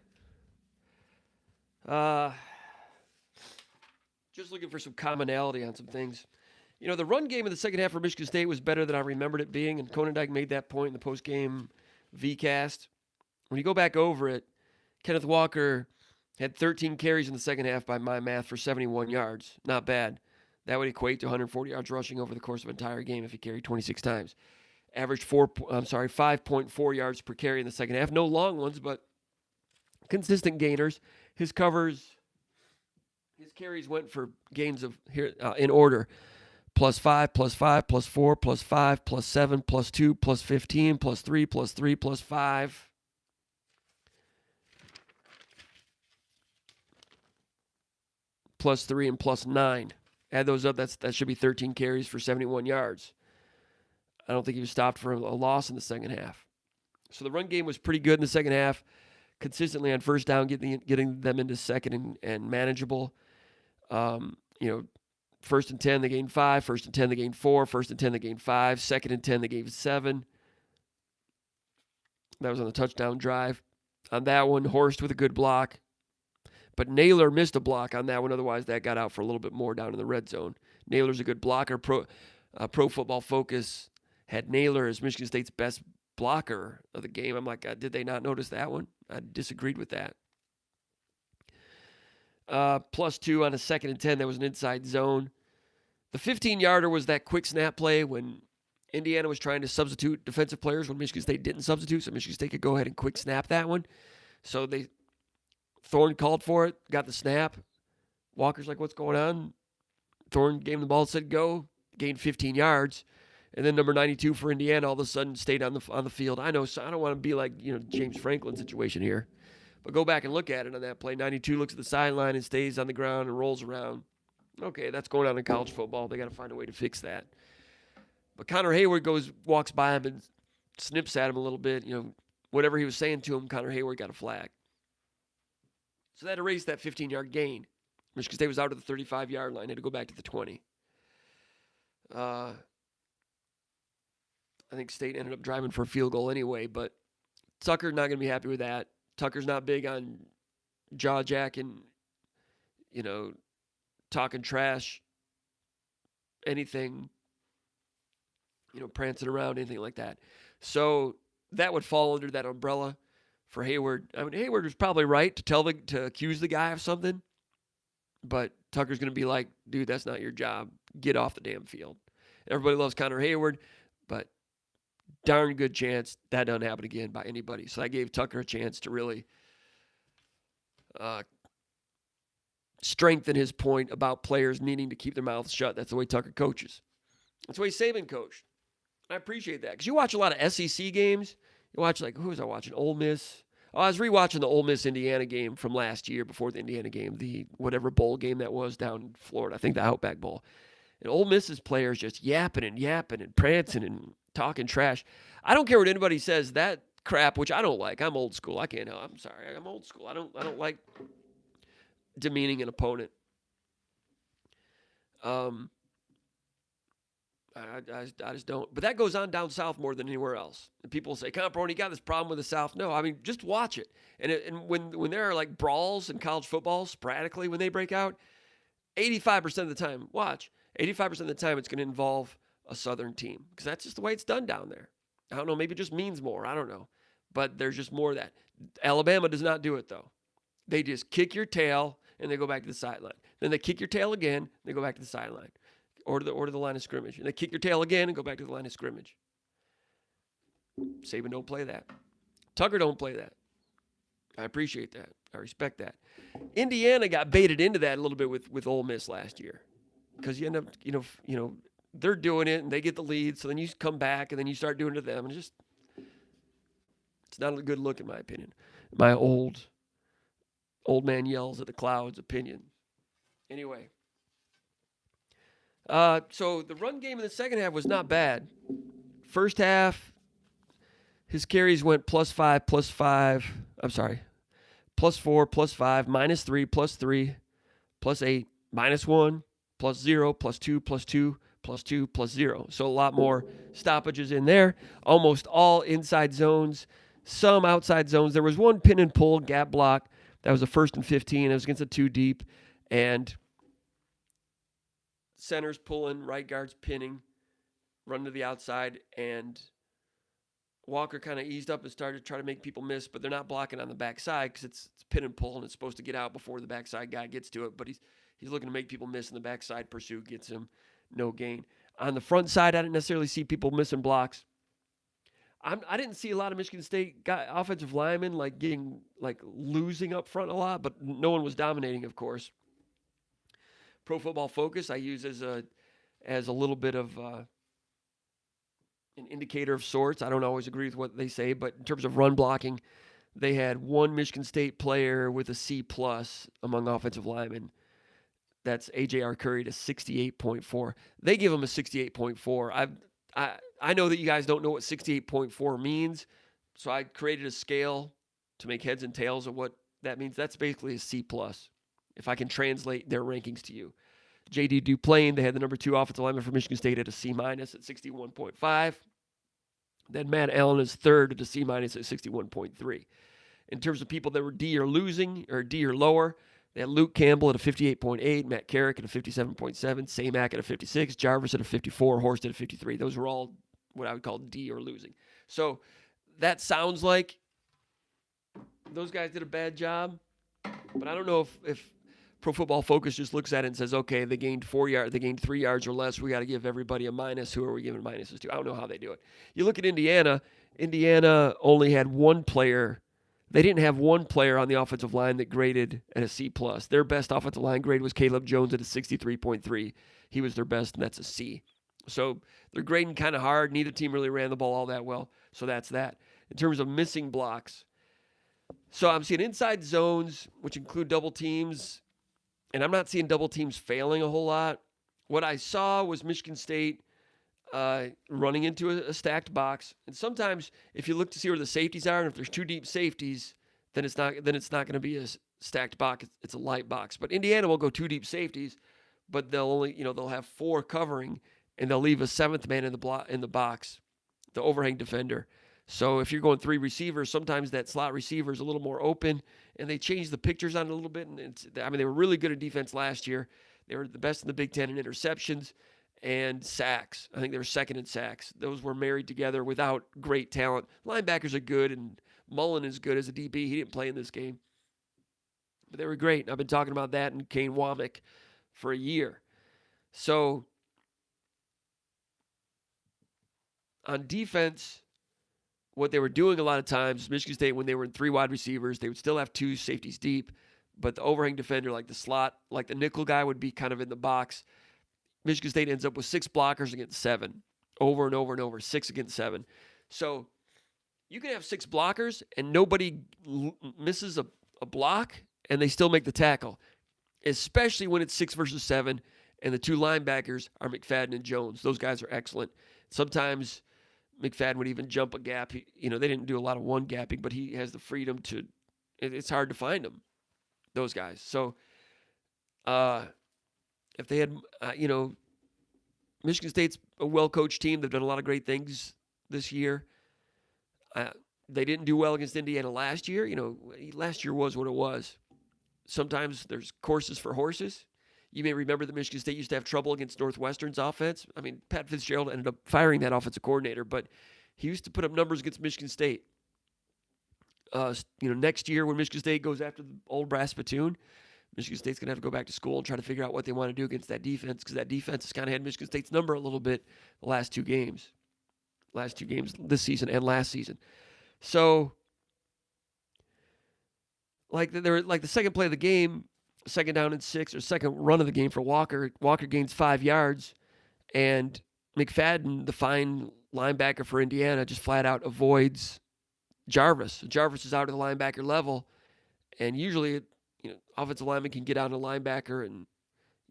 Just looking for some commonality on some things. You know, the run game in the second half for Michigan State was better than I remembered it being, and Konendijk made that point in the post-game VCast. When you go back over it, Kenneth Walker had 13 carries in the second half by my math for 71 yards. Not bad. That would equate to 140 yards rushing over the course of an entire game if he carried 26 times. Averaged 5.4 yards per carry in the second half. No long ones, but consistent gainers. His carries went for gains of here in order: +5, +5, +4, +5, +7, +2, +15, +3, +3, +5. +3 and +9. Add those up, that should be 13 carries for 71 yards. I don't think he was stopped for a loss in the second half. So the run game was pretty good in the second half, consistently on first down, getting them into second and manageable. First and 10, they gained 5. First and 10, they gained 4. First and 10, they gained 5. Second and 10, they gave 7. That was on the touchdown drive. On that one, Horst with a good block. But Naylor missed a block on that one. Otherwise, that got out for a little bit more down in the red zone. Naylor's a good blocker. Pro Football Focus had Naylor as Michigan State's best blocker of the game. I'm like, did they not notice that one? I disagreed with that. +2 on a second and 10. That was an inside zone. The 15-yarder was that quick snap play when Indiana was trying to substitute defensive players when Michigan State didn't substitute, so Michigan State could go ahead and quick snap that one. So Thorne called for it, got the snap. Walker's like, what's going on? Thorne gave him the ball, said go, gained 15 yards. And then number 92 for Indiana all of a sudden stayed on the field. I know, so I don't want to be like, James Franklin situation here. But go back and look at it on that play. 92 looks at the sideline and stays on the ground and rolls around. Okay, that's going on in college football. They got to find a way to fix that. But Connor Hayward walks by him and snips at him a little bit. Whatever he was saying to him, Connor Hayward got a flag. So that erased that 15-yard gain. Michigan State was out of the 35-yard line. They had to go back to the 20. I think State ended up driving for a field goal anyway, but Tucker's not going to be happy with that. Tucker's not big on jaw-jacking, talking trash, anything, prancing around, anything like that. So that would fall under that umbrella for Hayward. I mean, Hayward was probably right to accuse the guy of something, but Tucker's going to be like, dude, that's not your job. Get off the damn field. Everybody loves Connor Hayward, but darn good chance that doesn't happen again by anybody. So I gave Tucker a chance to really strengthen his point about players needing to keep their mouths shut. That's the way Tucker coaches. That's the way Saban coached. I appreciate that. Because you watch a lot of SEC games. You watch, who was I watching? Ole Miss. Oh, I was rewatching the Ole Miss-Indiana game from last year before the Indiana game, the whatever bowl game that was down in Florida. I think the Outback Bowl. And Ole Miss's players just yapping and prancing and talking trash. I don't care what anybody says. That crap, which I don't like. I'm old school. I can't help. I'm sorry. I'm old school. I don't like demeaning an opponent. I just don't. But that goes on down south more than anywhere else. And people say, Comprone, you got this problem with the South. No, I mean, just watch it. And when there are brawls in college football sporadically when they break out, 85% of the time, watch, 85% of the time it's going to involve a Southern team because that's just the way it's done down there. I don't know, maybe it just means more. I don't know. But there's just more of that. Alabama does not do it, though. They just kick your tail and they go back to the sideline. Then they kick your tail again, and they go back to the sideline or to the line of scrimmage. And they kick your tail again and go back to the line of scrimmage. Saban don't play that. Tucker don't play that. I appreciate that. I respect that. Indiana got baited into that a little bit with Ole Miss last year because you end up, they're doing it and they get the lead. So then you come back and then you start doing it to them. And it's not a good look in my opinion. My old man yells at the clouds opinion. Anyway. So the run game in the second half was not bad. First half, his carries went +5, +5. I'm sorry. +4, +5, -3, +3, +8, -1, +0, +2, +2, +2, +0. So a lot more stoppages in there. Almost all inside zones, some outside zones. There was one pin and pull gap block. That was a 1st and 15. It was against a 2 deep. And centers pulling, right guards pinning, run to the outside, and Walker kind of eased up and started to try to make people miss, but they're not blocking on the backside because it's pin and pull, and it's supposed to get out before the backside guy gets to it. But he's looking to make people miss, and the backside pursuit gets him no gain. On the front side, I didn't necessarily see people missing blocks. I didn't see a lot of Michigan State offensive linemen losing up front a lot, but no one was dominating, of course. Pro Football Focus I use as a little bit of an indicator of sorts. I don't always agree with what they say, but in terms of run blocking, they had one Michigan State player with a C+ among offensive linemen. That's A.J.R. Curry to 68.4. They give him a 68.4. I know that you guys don't know what 68.4 means, so I created a scale to make heads and tails of what that means. That's basically a C+, if I can translate their rankings to you. J.D. Duplain, they had the number 2 offensive lineman for Michigan State at a C- at 61.5. Then Matt Allen is third at a C- at 61.3. In terms of people that were D or losing, or D or lower, they had Luke Campbell at a 58.8, Matt Carrick at a 57.7, Samac at a 56, Jarvis at a 54, Horst at a 53. Those were all what I would call D or losing. So that sounds like those guys did a bad job, but I don't know if Pro Football Focus just looks at it and says, okay, they gained 4 yards, they gained 3 yards or less. We got to give everybody a minus. Who are we giving minuses to? I don't know how they do it. You look at Indiana. Indiana only had one player. They didn't have one player on the offensive line that graded at a C+. Their best offensive line grade was Caleb Jones at a 63.3. He was their best, and that's a C. So they're grading kind of hard. Neither team really ran the ball all that well. So that's that. In terms of missing blocks, so I'm seeing inside zones, which include double teams. And I'm not seeing double teams failing a whole lot. What I saw was Michigan State running into a stacked box. And sometimes if you look to see where the safeties are, and if there's 2 deep safeties, then it's not going to be a stacked box. It's a light box. But Indiana will go 2 deep safeties, but they'll have 4 covering, and they'll leave a 7th man in the box, the overhang defender. So if you're going 3 receivers, sometimes that slot receiver is a little more open, and they changed the pictures on it a little bit. And they were really good at defense last year. They were the best in the Big Ten in interceptions and sacks. I think they were second in sacks. Those were married together without great talent. Linebackers are good, and Mullen is good as a DB. He didn't play in this game, but they were great. I've been talking about that and Kane Womack for a year. So on defense, what they were doing a lot of times, Michigan State, when they were in 3 wide receivers, they would still have 2 safeties deep, but the overhang defender, like the slot, like the nickel guy, would be kind of in the box. Michigan State ends up with 6 blockers against 7, over and over and over, 6 against 7. So you can have 6 blockers and nobody misses a block, and they still make the tackle, especially when it's 6 versus 7, and the 2 linebackers are McFadden and Jones. Those guys are excellent. Sometimes McFadden would even jump a gap. They didn't do a lot of one gapping, but he has the freedom to. It's hard to find them, those guys. So, if they had, Michigan State's a well-coached team. They've done a lot of great things this year. They didn't do well against Indiana last year. Last year was what it was. Sometimes there's courses for horses. You may remember that Michigan State used to have trouble against Northwestern's offense. I mean, Pat Fitzgerald ended up firing that offensive coordinator, but he used to put up numbers against Michigan State. Next year when Michigan State goes after the old brass spittoon, Michigan State's going to have to go back to school and try to figure out what they want to do against that defense, because that defense has kind of had Michigan State's number a little bit the last two games this season and last season. So, like the second play of the game, second down and 6, or second run of the game for Walker. Walker gains 5 yards, and McFadden, the fine linebacker for Indiana, just flat out avoids Jarvis. Jarvis is out at the linebacker level, and usually, offensive lineman can get out on a linebacker and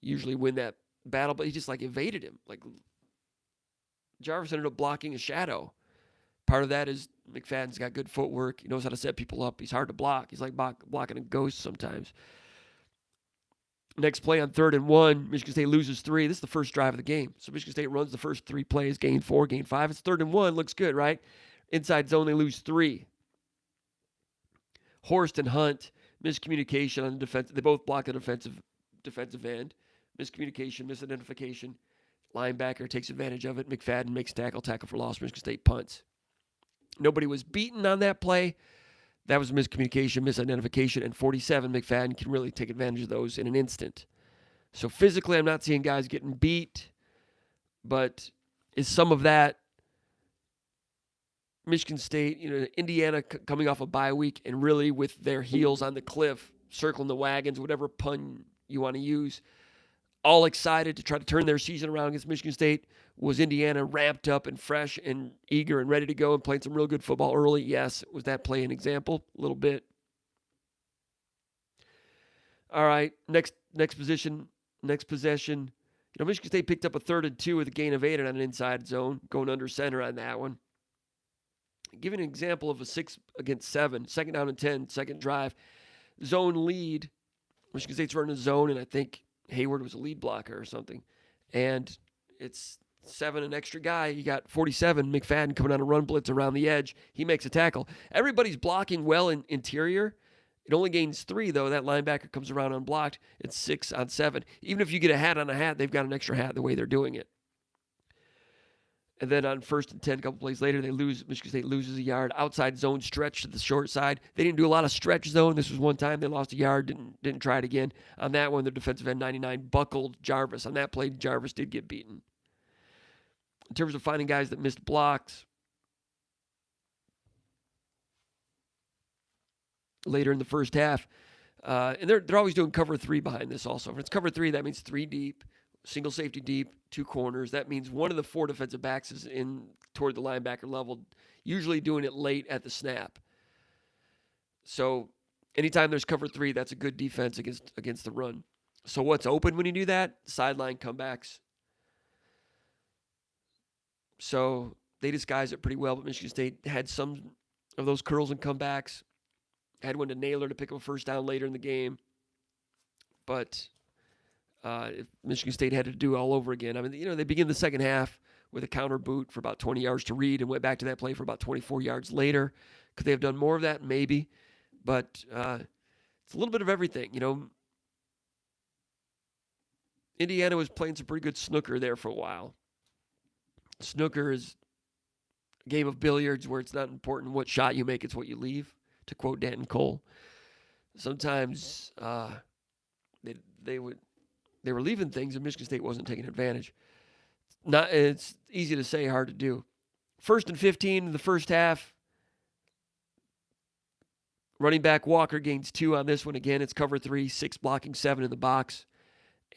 usually win that battle, but he just evaded him. Jarvis ended up blocking a shadow. Part of that is McFadden's got good footwork. He knows how to set people up. He's hard to block. He's like blocking a ghost sometimes. Next play on 3rd and 1, Michigan State loses 3. This is the first drive of the game. So Michigan State runs the first 3 plays, gain 4, gain 5. It's 3rd and 1. Looks good, right? Inside zone, they lose 3. Horst and Hunt, miscommunication on the defense. They both block the defensive end. Miscommunication, misidentification. Linebacker takes advantage of it. McFadden makes tackle for loss. Michigan State punts. Nobody was beaten on that play. That was miscommunication, misidentification, and 47. McFadden can really take advantage of those in an instant. So physically, I'm not seeing guys getting beat, but is some of that Michigan State, Indiana coming off a bye week and really with their heels on the cliff, circling the wagons, whatever pun you want to use, all excited to try to turn their season around against Michigan State? Was Indiana ramped up and fresh and eager and ready to go and playing some real good football early? Yes. Was that play an example? A little bit. All right, next possession. Michigan State picked up a 3rd and 2 with a gain of 8 on an inside zone, going under center on that one. Give an example of a 6 against 7, 2nd down and 10, second drive. Zone lead. Michigan State's running a zone, and I think Hayward was a lead blocker or something. And it's 7, an extra guy. You got 47, McFadden coming on a run blitz around the edge. He makes a tackle. Everybody's blocking well in interior. It only gains 3, though. That linebacker comes around unblocked. It's 6 on 7. Even if you get a hat on a hat, they've got an extra hat the way they're doing it. And then on 1st and 10, a couple plays later, Michigan State loses a yard. Outside zone stretch to the short side. They didn't do a lot of stretch zone. This was one time they lost a yard, didn't try it again. On that one, the defensive end 99 buckled Jarvis. On that play, Jarvis did get beaten. In terms of finding guys that missed blocks, later in the first half, and they're always doing cover 3 behind this also. If it's cover 3, that means 3 deep, single safety deep, 2 corners. That means one of the 4 defensive backs is in toward the linebacker level, usually doing it late at the snap. So anytime there's cover 3, that's a good defense against the run. So what's open when you do that? Sideline comebacks. So they disguise it pretty well, but Michigan State had some of those curls and comebacks. Had one to Naylor to pick up a first down later in the game. But Michigan State had to do all over again. I mean, they begin the second half with a counter boot for about 20 yards to Reed and went back to that play for about 24 yards later. Could they have done more of that? Maybe. But it's a little bit of everything. Indiana was playing some pretty good snooker there for a while. Snooker is a game of billiards where it's not important what shot you make, it's what you leave, to quote Danton Cole. Sometimes they were leaving things and Michigan State wasn't taking advantage. It's easy to say, hard to do. 1st and 15 in the first half. Running back Walker gains 2 on this one. Again, it's cover 3, 6 blocking, 7 in the box.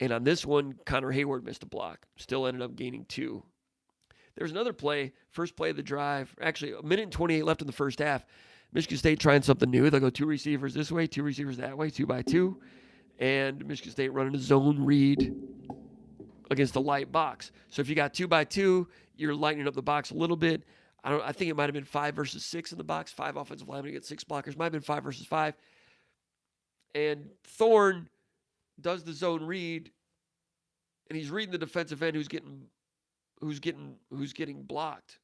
And on this one, Connor Hayward missed a block. Still ended up gaining 2. There's another play, first play of the drive. Actually, 1:28 left in the first half. Michigan State trying something new. They'll go 2 receivers this way, 2 receivers that way, 2 by 2. And Michigan State running a zone read against a light box. So if you got 2 by 2, you're lightening up the box a little bit. I think it might have been 5 versus 6 in the box. 5 offensive linemen against 6 blockers. Might have been 5 versus 5. And Thorne does the zone read, and he's reading the defensive end who's getting blocked,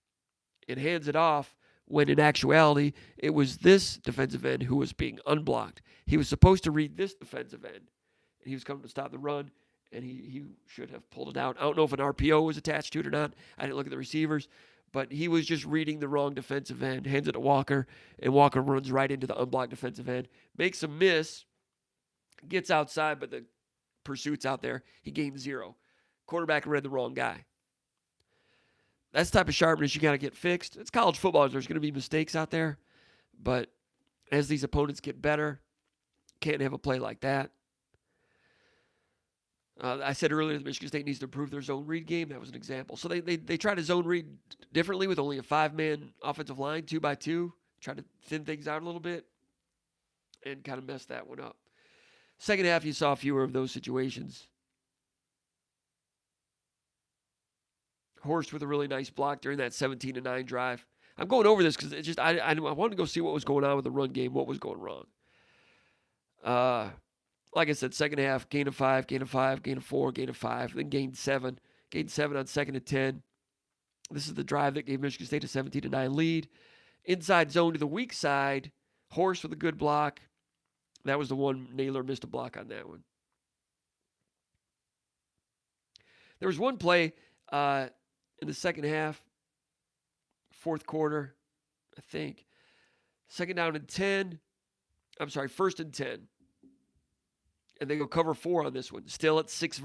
and hands it off. When in actuality, it was this defensive end who was being unblocked. He was supposed to read this defensive end, and he was coming to stop the run, and he should have pulled it out. I don't know if an RPO was attached to it or not. I didn't look at the receivers, but he was just reading the wrong defensive end, hands it to Walker, and Walker runs right into the unblocked defensive end, makes a miss, gets outside, but the pursuit's out there. He gains 0. Quarterback read the wrong guy. That's the type of sharpness you got to get fixed. It's college football. There's going to be mistakes out there, but as these opponents get better, can't have a play like that. I said earlier that Michigan State needs to improve their zone read game. That was an example. So they try to zone read differently with only a 5-man offensive line, 2x2. Try to thin things out a little bit and kind of mess that one up. Second half, you saw fewer of those situations. Horst with a really nice block during that 17-9 drive. I'm going over this because it's just I wanted to go see what was going on with the run game, what was going wrong. Like I said, second half, gain of 5, gain of 5, gain of 4, gain of 5, then gained 7. Gained 7 on 2nd and 10. This is the drive that gave Michigan State a 17-9 lead. Inside zone to the weak side. Horst with a good block. That was the one. Naylor missed a block on that one. There was one play in the second half, fourth quarter, I think. Second down and 10. I'm sorry, 1st and 10. And they go cover 4 on this one. Still at 6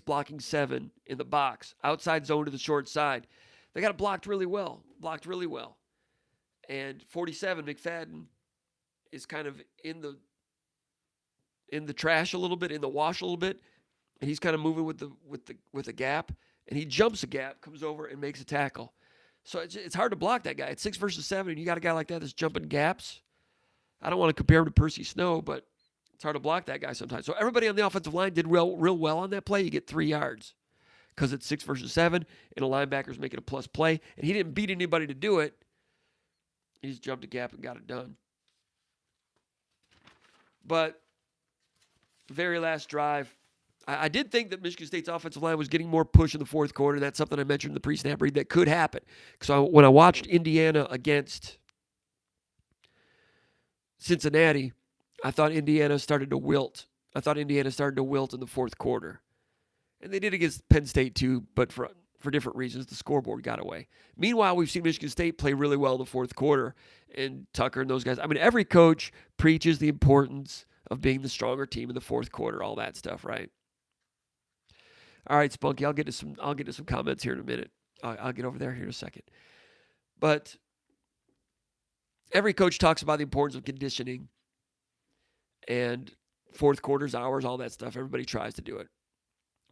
blocking 7 in the box. Outside zone to the short side. They got it blocked really well. And 47, McFadden, is kind of in the trash a little bit, in the wash a little bit. And he's kind of moving with the gap. And he jumps a gap, comes over, and makes a tackle. So it's hard to block that guy. It's 6 versus 7, and you got a guy like that that's jumping gaps. I don't want to compare him to Percy Snow, but it's hard to block that guy sometimes. So everybody on the offensive line did real well on that play. You get 3 yards because it's 6 versus 7, and a linebacker's making a plus play. And he didn't beat anybody to do it. He just jumped a gap and got it done. But very last drive, I did think that Michigan State's offensive line was getting more push in the fourth quarter. That's something I mentioned in the pre-snap read that could happen. Because when I watched Indiana against Cincinnati, I thought Indiana started to wilt. in the fourth quarter. And they did against Penn State too, but for different reasons. The scoreboard got away. Meanwhile, we've seen Michigan State play really well in the fourth quarter. And Tucker and those guys. I mean, every coach preaches the importance of being the stronger team in the fourth quarter, all that stuff, right? All right, Spunky, I'll get to some comments here in a minute. I'll get over there here in a second. But every coach talks about the importance of conditioning and fourth quarters, hours, all that stuff. Everybody tries to do it.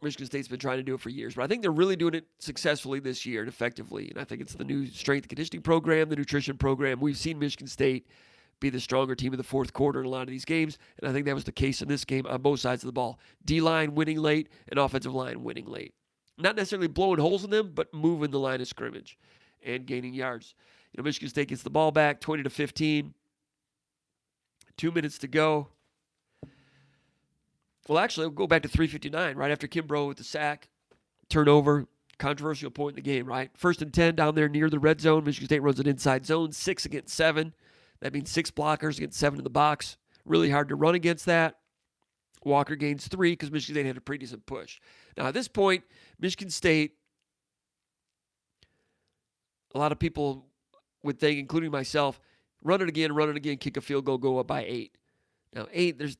Michigan State's been trying to do it for years, but I think they're really doing it successfully this year and effectively. And I think it's the new strength and conditioning program, the nutrition program. We've seen Michigan State be the stronger team in the fourth quarter in a lot of these games, and I think that was the case in this game on both sides of the ball. D-line winning late and offensive line winning late. Not necessarily blowing holes in them, but moving the line of scrimmage and gaining yards. Michigan State gets the ball back, 20-15. 2 minutes to go. Well, actually, we'll go back to 3:59, right after Kimbrough with the sack, turnover, controversial point in the game, right? 1st and 10 down there near the red zone. Michigan State runs an inside zone, 6 against 7. That means 6 blockers against 7 in the box. Really hard to run against that. Walker gains 3 because Michigan State had a pretty decent push. Now, at this point, Michigan State, a lot of people would think, including myself, run it again, kick a field goal, go up by 8. Now, 8, there's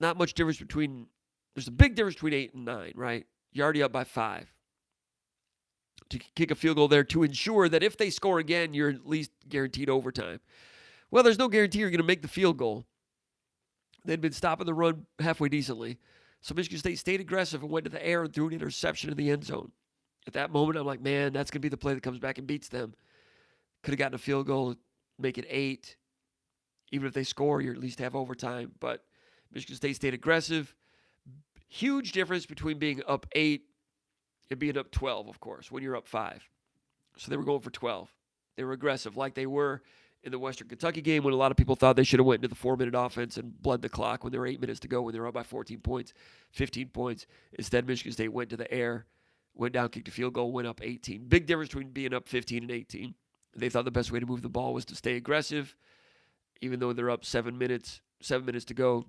not much difference between, there's a big difference between 8 and 9, right? You're already up by 5. To kick a field goal there to ensure that if they score again, you're at least guaranteed overtime. Well, there's no guarantee you're going to make the field goal. They'd been stopping the run halfway decently. So Michigan State stayed aggressive and went to the air and threw an interception in the end zone. At that moment, I'm like, man, that's going to be the play that comes back and beats them. Could have gotten a field goal, make it 8. Even if they score, you at least have overtime. But Michigan State stayed aggressive. Huge difference between being up 8 and being up 12, of course, when you're up 5. So they were going for 12. They were aggressive like they were in the Western Kentucky game when a lot of people thought they should have went into the 4-minute offense and bled the clock when there were 8 minutes to go, when they were up by 14 points, 15 points. Instead, Michigan State went to the air, went down, kicked a field goal, went up 18. Big difference between being up 15 and 18. They thought the best way to move the ball was to stay aggressive. Even though they're up 7 minutes to go,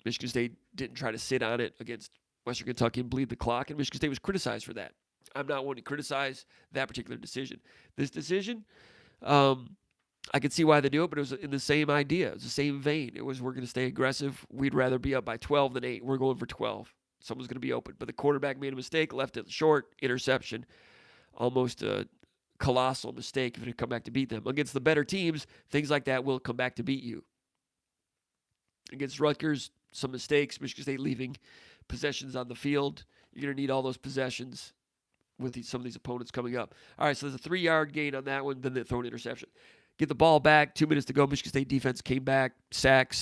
Michigan State didn't try to sit on it against Western Kentucky and bleed the clock, and Michigan State was criticized for that. I'm not one to criticize that particular decision. This decision, I could see why they do it, but it was in the same idea. It was the same vein. It was, we're going to stay aggressive. We'd rather be up by 12 than 8. We're going for 12. Someone's going to be open. But the quarterback made a mistake, left it short, interception. Almost a colossal mistake if it had come back to beat them. Against the better teams, things like that will come back to beat you. Against Rutgers, some mistakes. Michigan State leaving possessions on the field. You're going to need all those possessions with some of these opponents coming up. All right, so there's a 3-yard gain on that one. Then they throw an interception. Get the ball back. 2 minutes to go. Michigan State defense came back. Sack,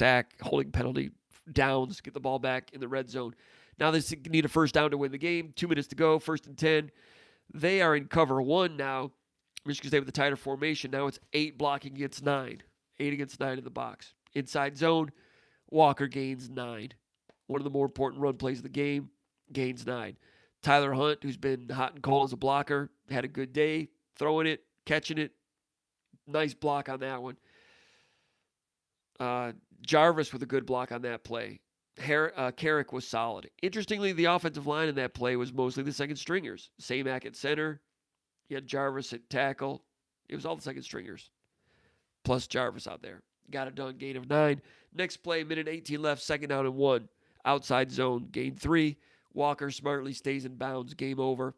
holding penalty, downs. Get the ball back in the red zone. Now they need a first down to win the game. 2 minutes to go. 1st and 10. They are in cover 1 now. Michigan State with the tighter formation. Now it's 8 blocking against 9. 8 against 9 in the box. Inside zone. Walker gains 9. One of the more important run plays of the game. Gains 9. Tyler Hunt, who's been hot and cold as a blocker, had a good day. Throwing it. Catching it. Nice block on that one. Jarvis with a good block on that play. Carrick was solid. Interestingly, the offensive line in that play was mostly the second stringers. Samac at center. You had Jarvis at tackle. It was all the second stringers. Plus Jarvis out there. Got it done. Gain of 9. Next play, minute 18 left. 2nd down and 1. Outside zone. Gain 3. Walker smartly stays in bounds. Game over.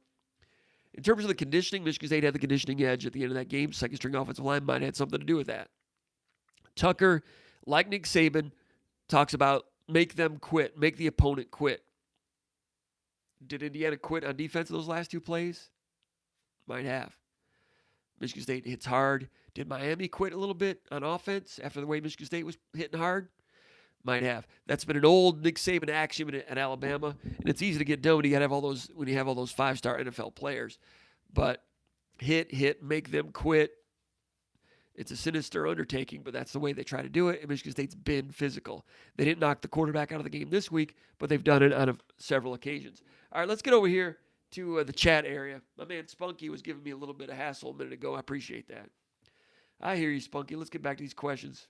In terms of the conditioning, Michigan State had the conditioning edge at the end of that game. Second string offensive line might have had something to do with that. Tucker, like Nick Saban, talks about make them quit. Make the opponent quit. Did Indiana quit on defense those last 2 plays? Might have. Michigan State hits hard. Did Miami quit a little bit on offense after the way Michigan State was hitting hard? Might have. That's been an old Nick Saban axiom at Alabama, and it's easy to get done when you have all those 5-star NFL players. But hit, make them quit. It's a sinister undertaking, but that's the way they try to do it. And Michigan State's been physical. They didn't knock the quarterback out of the game this week, but they've done it on several occasions. All right, let's get over here to the chat area. My man Spunky was giving me a little bit of hassle a minute ago. I appreciate that. I hear you, Spunky. Let's get back to these questions.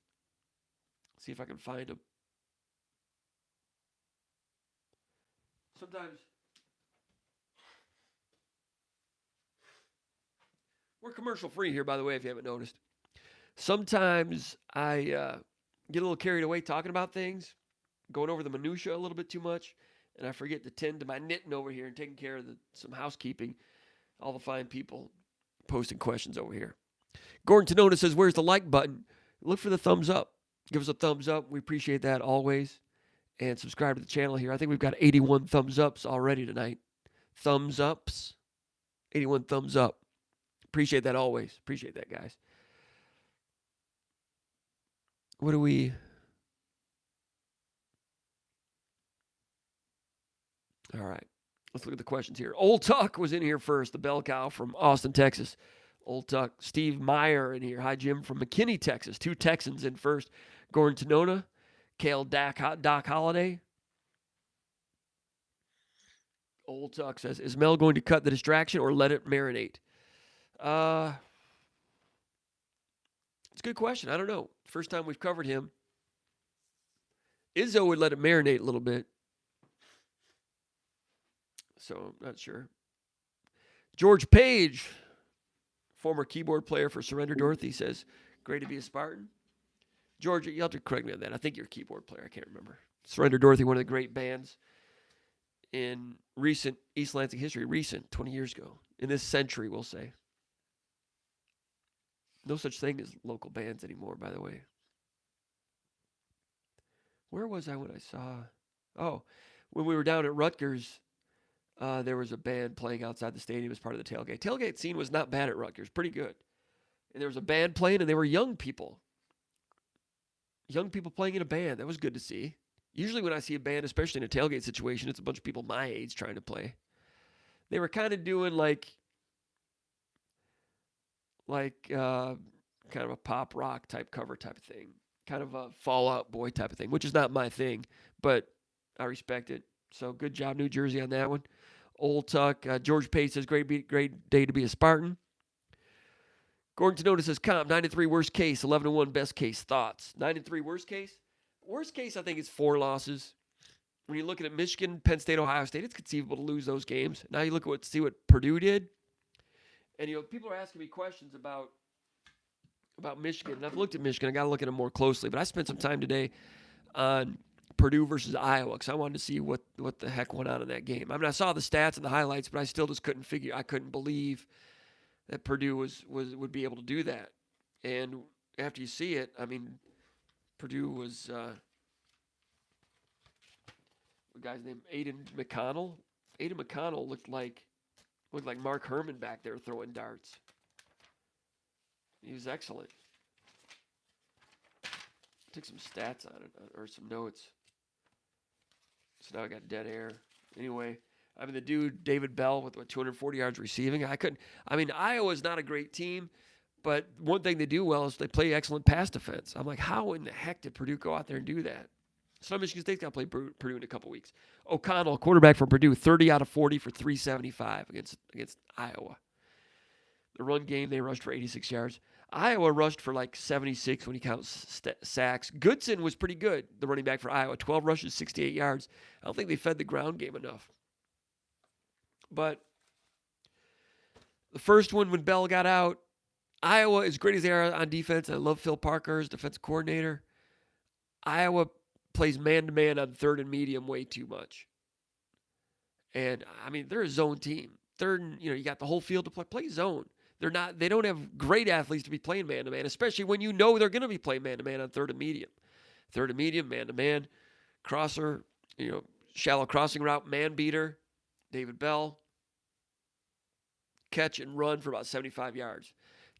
See if I can find them. Sometimes we're commercial free here, by the way, if you haven't noticed. Sometimes I get a little carried away talking about things, going over the minutia a little bit too much, and I forget to tend to my knitting over here and taking care of some housekeeping. All the fine people posting questions over here. Gordon Tenona says, where's the like button? Look for the thumbs up. Give us a thumbs up. We appreciate that always. And subscribe to the channel here. I think we've got 81 thumbs ups already tonight. Thumbs ups. 81 thumbs up. Appreciate that always. Appreciate that, guys. What do we... All right. Let's look at the questions here. Old Tuck was in here first. The bell cow from Austin, Texas. Old Tuck. Steve Meyer in here. Hi, Jim from McKinney, Texas. 2 Texans in first. Gordon Tenona. Kale Doc Holiday. Old Tuck says, is Mel going to cut the distraction or let it marinate? It's a good question. I don't know. First time we've covered him. Izzo would let it marinate a little bit. So I'm not sure. George Page, former keyboard player for Surrender Dorothy, says, great to be a Spartan. George, you'll have to correct me on that. I think you're a keyboard player. I can't remember. Surrender Dorothy, one of the great bands in recent East Lansing history. Recent, 20 years ago. In this century, we'll say. No such thing as local bands anymore, by the way. Where was I when I saw... Oh, when we were down at Rutgers, there was a band playing outside the stadium as part of the tailgate. Tailgate scene was not bad at Rutgers. Pretty good. And there was a band playing, and they were young people. Young people playing in a band. That was good to see. Usually when I see a band, especially in a tailgate situation, it's a bunch of people my age trying to play. They were kind of doing like kind of a pop rock type cover type of thing. Kind of a Fall Out Boy type of thing, which is not my thing, but I respect it. So good job, New Jersey, on that one. Old Tuck. George Page says, great day to be a Spartan. Gordon Tenona says, comp, 9-3 worst case, 11-1 best case. Thoughts? 9-3 worst case? Worst case, I think it's 4 losses. when you're looking at Michigan, Penn State, Ohio State, it's conceivable to lose those games. Now you look at see what Purdue did, and people are asking me questions about Michigan, and I've looked at Michigan. I got to look at them more closely, but I spent some time today on Purdue versus Iowa because I wanted to see what the heck went on in that game. I mean, I saw the stats and the highlights, but I still just couldn't believe that Purdue would be able to do that. And after you see it, I mean, Purdue was the guy's name Aiden McConnell. Aiden McConnell looked like Mark Herman back there throwing darts. He was excellent. Took some stats on it or some notes. So now I got dead air. Anyway, I mean, the dude, David Bell, with 240 yards receiving. Iowa's not a great team, but one thing they do well is they play excellent pass defense. I'm like, how in the heck did Purdue go out there and do that? So Michigan State's got to play Purdue in a couple weeks. O'Connell, quarterback for Purdue, 30 out of 40 for 375 against Iowa. The run game, they rushed for 86 yards. Iowa rushed for like 76 when you count sacks. Goodson was pretty good, the running back for Iowa. 12 rushes, 68 yards. I don't think they fed the ground game enough. But the first one, when Bell got out, Iowa, as great as they are on defense, I love Phil Parker as defensive coordinator. Iowa plays man-to-man on third and medium way too much. And, I mean, they're a zone team. You got the whole field to play zone. They don't have great athletes to be playing man-to-man, especially when you know they're going to be playing man-to-man on third and medium. Third and medium, man-to-man, crosser, shallow crossing route, man beater, David Bell, catch and run for about 75 yards,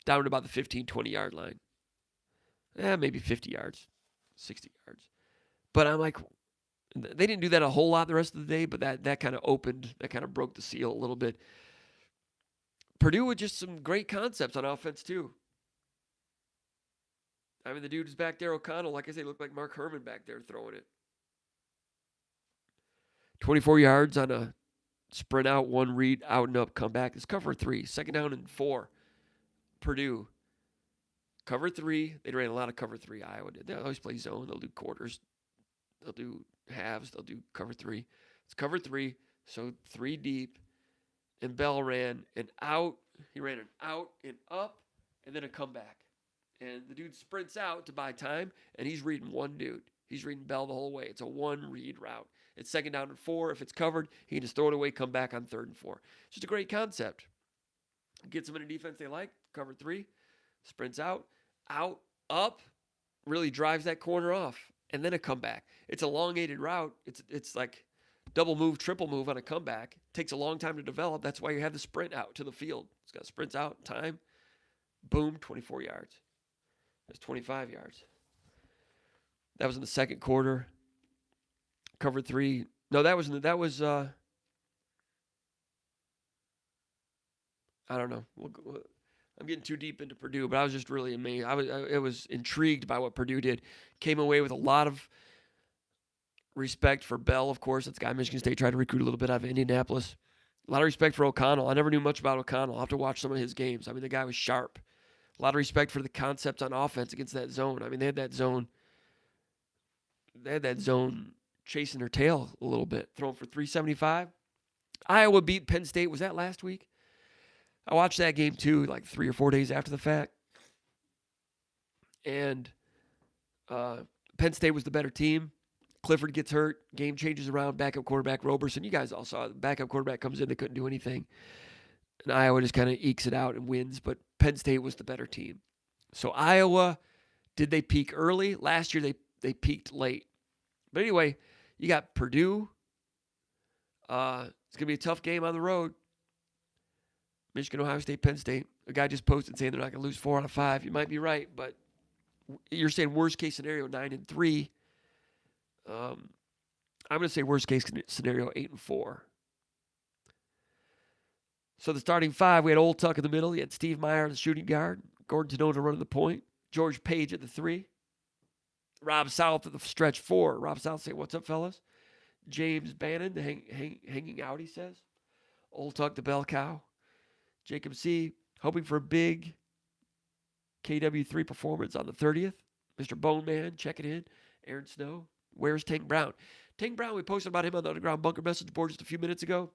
down to about the 15, 20-yard line. Maybe 50 yards, 60 yards. But I'm like, they didn't do that a whole lot the rest of the day, but that kind of broke the seal a little bit. Purdue with just some great concepts on offense, too. I mean, the dude is back there, O'Connell, like I say, looked like Mark Herman back there throwing it. 24 yards on a sprint out, one read, out and up, come back. It's cover 3, second down and 4. Purdue. Cover 3. They ran a lot of cover 3, Iowa did. They always play zone. They'll do quarters. They'll do halves. They'll do cover 3. It's cover 3, so 3 deep. And Bell ran an out. He ran an out and up, and then a comeback. And the dude sprints out to buy time, and he's reading one dude. He's reading Bell the whole way. It's a one-read route. It's second down and 4. If it's covered, he can just throw it away, come back on third and 4. It's just a great concept. Gets them in a defense they like. Cover 3. Sprints out, up. Really drives that corner off. And then a comeback. It's a elongated route. It's like double move, triple move on a comeback. Takes a long time to develop. That's why you have the sprint out to the field. It's got sprints out, time. Boom, 24 yards. That's 25 yards. That was in the second quarter. Cover 3. No, that was I don't know. I'm getting too deep into Purdue, but I was just really amazed. I was intrigued by what Purdue did. Came away with a lot of respect for Bell, of course. That's the guy Michigan State tried to recruit a little bit out of Indianapolis. A lot of respect for O'Connell. I never knew much about O'Connell. I'll have to watch some of his games. I mean, the guy was sharp. A lot of respect for the concepts on offense against that zone. I mean, they had that zone chasing their tail a little bit. Throwing for 375. Iowa beat Penn State. Was that last week? I watched that game too, like 3 or 4 days after the fact. And Penn State was the better team. Clifford gets hurt. Game changes around. Backup quarterback Roberson. You guys all saw it. Backup quarterback comes in. They couldn't do anything. And Iowa just kind of ekes it out and wins. But Penn State was the better team. So Iowa, did they peak early? Last year they peaked late. But anyway, you got Purdue. It's going to be a tough game on the road. Michigan, Ohio State, Penn State. A guy just posted saying they're not going to lose 4 out of 5. You might be right, but you're saying worst case scenario 9-3. I'm going to say worst case scenario 8-4. So the starting 5, we had Old Tuck in the middle. You had Steve Meyer, the shooting guard. Gordon Tanoda running the point. George Page at the 3. Rob South at the stretch 4. Rob South saying, "What's up, fellas?" James Bannon, the hanging out, he says. Old Tuck, the bell cow. Jacob C., hoping for a big KW3 performance on the 30th. Mr. Bone Man, checking in. Aaron Snow. Where's Tank Brown? Tank Brown, we posted about him on the Underground Bunker message board just a few minutes ago.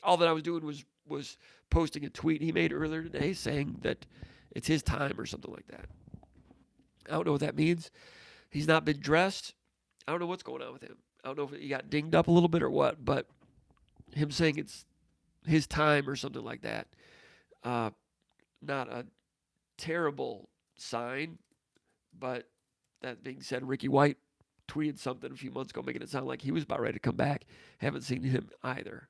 All that I was doing was posting a tweet he made earlier today saying that it's his time or something like that. I don't know what that means. He's not been dressed. I don't know what's going on with him. I don't know if he got dinged up a little bit or what, but him saying it's his time or something like that, not a terrible sign. But that being said, Ricky White tweeted something a few months ago making it sound like he was about ready to come back. Haven't seen him either.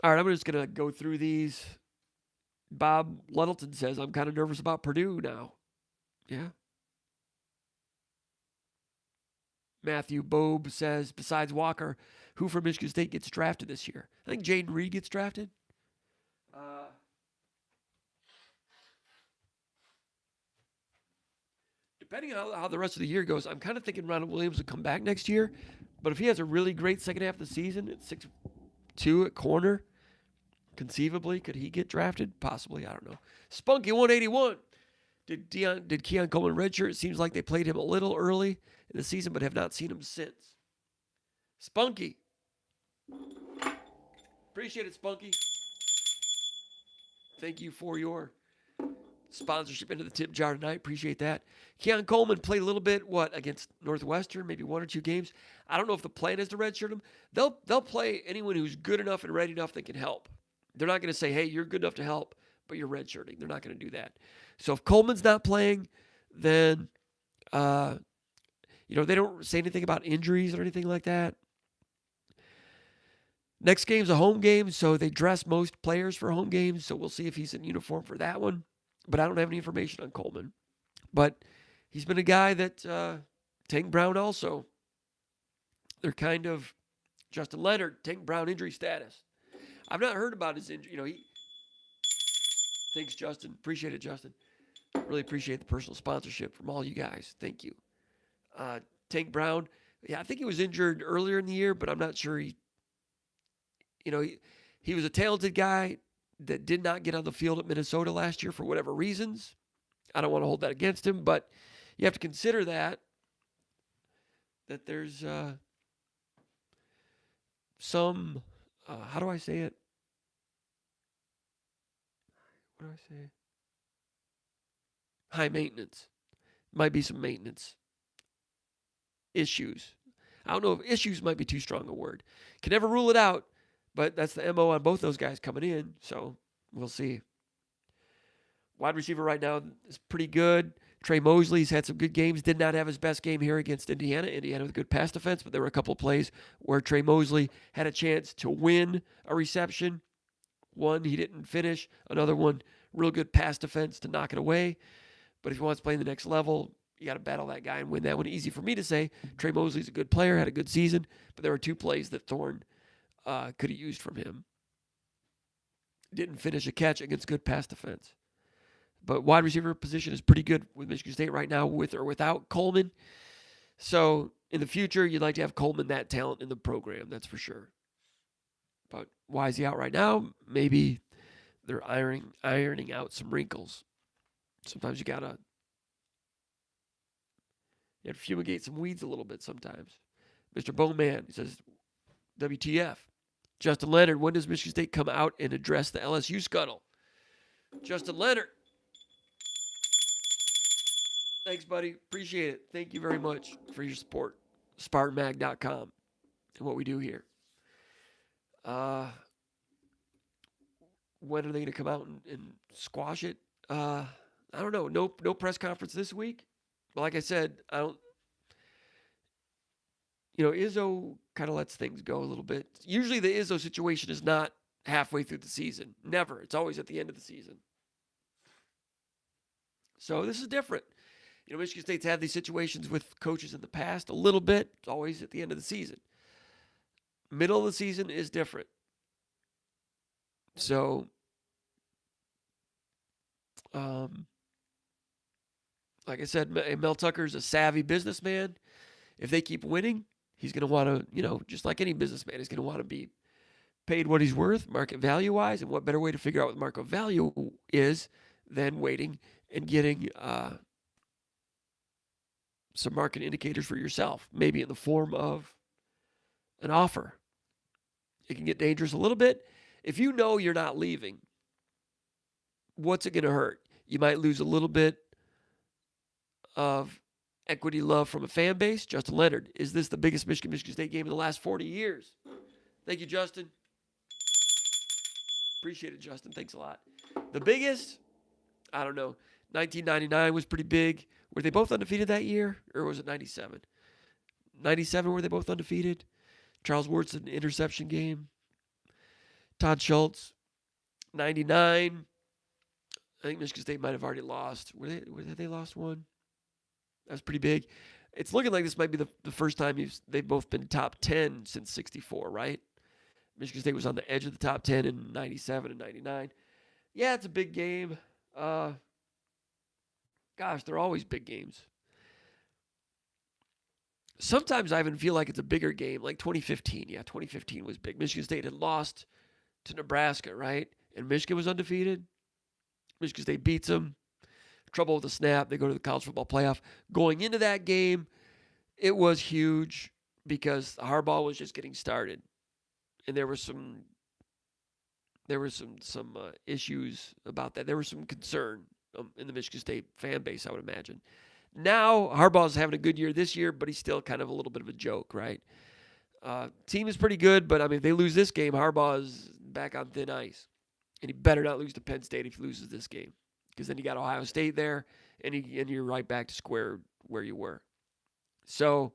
All right, I'm just going to go through these. Bob Luddleton says, I'm kind of nervous about Purdue now. Yeah. Matthew Bobe says, besides Walker, who from Michigan State gets drafted this year? I think Jaden Reed gets drafted. Depending on how the rest of the year goes, I'm kind of thinking Ronald Williams will come back next year. But if he has a really great second half of the season at 6'2" at corner, conceivably, could he get drafted? Possibly. I don't know. Spunky 181. Did Keon Coleman redshirt? It seems like they played him a little early in the season, but have not seen him since. Spunky. Appreciate it, Spunky. Thank you for your sponsorship into the tip jar tonight. Appreciate that. Keon Coleman played a little bit, against Northwestern, maybe 1 or 2 games. I don't know if the plan is to redshirt him. They'll play anyone who's good enough and ready enough that can help. They're not going to say, hey, you're good enough to help, but you're redshirting. They're not going to do that. So if Coleman's not playing, then, they don't say anything about injuries or anything like that. Next game's a home game, so they dress most players for home games, so we'll see if he's in uniform for that one. But I don't have any information on Coleman. But he's been a guy that Tank Brown also. They're kind of Justin Leonard, Tank Brown injury status. I've not heard about his injury. Thanks, Justin. Appreciate it, Justin. Really appreciate the personal sponsorship from all you guys. Thank you. Tank Brown, I think he was injured earlier in the year, but I'm not sure he was a talented guy that did not get on the field at Minnesota last year for whatever reasons. I don't want to hold that against him, but you have to consider that there's some, how do I say it? What do I say? High maintenance. Might be some maintenance issues. I don't know if issues might be too strong a word. Can never rule it out. But that's the MO on both those guys coming in, so we'll see. Wide receiver right now is pretty good. Trey Mosley's had some good games. Did not have his best game here against Indiana. Indiana with a good pass defense, but there were a couple of plays where Trey Mosley had a chance to win a reception. One, he didn't finish. Another one, real good pass defense to knock it away. But if he wants to play in the next level, you got to battle that guy and win that one. Easy for me to say. Trey Mosley's a good player, had a good season, but there were 2 plays that Thorne could have used from him. Didn't finish a catch against good pass defense. But wide receiver position is pretty good with Michigan State right now, with or without Coleman. So in the future, you'd like to have Coleman, that talent in the program, that's for sure. But why is he out right now? Maybe they're ironing out some wrinkles. Sometimes you have to fumigate some weeds a little bit sometimes. Mr. Bowman, he says, WTF. Justin Leonard, when does Michigan State come out and address the LSU scuttle? Justin Leonard. Thanks, buddy. Appreciate it. Thank you very much for your support. SpartanMag.com and what we do here. When are they going to come out and squash it? I don't know. No press conference this week. But like I said, Izzo kind of lets things go a little bit. Usually the Izzo situation is not halfway through the season. Never. It's always at the end of the season. So this is different. Michigan State's had these situations with coaches in the past a little bit. It's always at the end of the season. Middle of the season is different. So, like I said, Mel Tucker's a savvy businessman. If they keep winning, he's going to want to, just like any businessman, he's going to want to be paid what he's worth, market value-wise, and what better way to figure out what market value is than waiting and getting some market indicators for yourself, maybe in the form of an offer. It can get dangerous a little bit. If you know you're not leaving, what's it going to hurt? You might lose a little bit of equity love from a fan base. Justin Leonard, is this the biggest Michigan State game in the last 40 years? Thank you, Justin. Appreciate it, Justin. Thanks a lot. The biggest, I don't know. 1999 was pretty big. Were they both undefeated that year? Or was it 97? 97 were they both undefeated? Charles Woodson interception game. Todd Schultz, 99. I think Michigan State might have already lost. Had they lost one? That was pretty big. It's looking like this might be the first time they've both been top 10 since 64, right? Michigan State was on the edge of the top 10 in 97 and 99. Yeah, it's a big game. Gosh, they're always big games. Sometimes I even feel like it's a bigger game, like 2015. Yeah, 2015 was big. Michigan State had lost to Nebraska, right? And Michigan was undefeated. Michigan State beats them. Trouble with the snap. They go to the college football playoff. Going into that game, it was huge because Harbaugh was just getting started. And there were some issues about that. There was some concern in the Michigan State fan base, I would imagine. Now, Harbaugh's having a good year this year, but he's still kind of a little bit of a joke, right? Team is pretty good, but, I mean, if they lose this game, Harbaugh's back on thin ice. And he better not lose to Penn State if he loses this game. Because then you got Ohio State there, and you're right back to square where you were. So,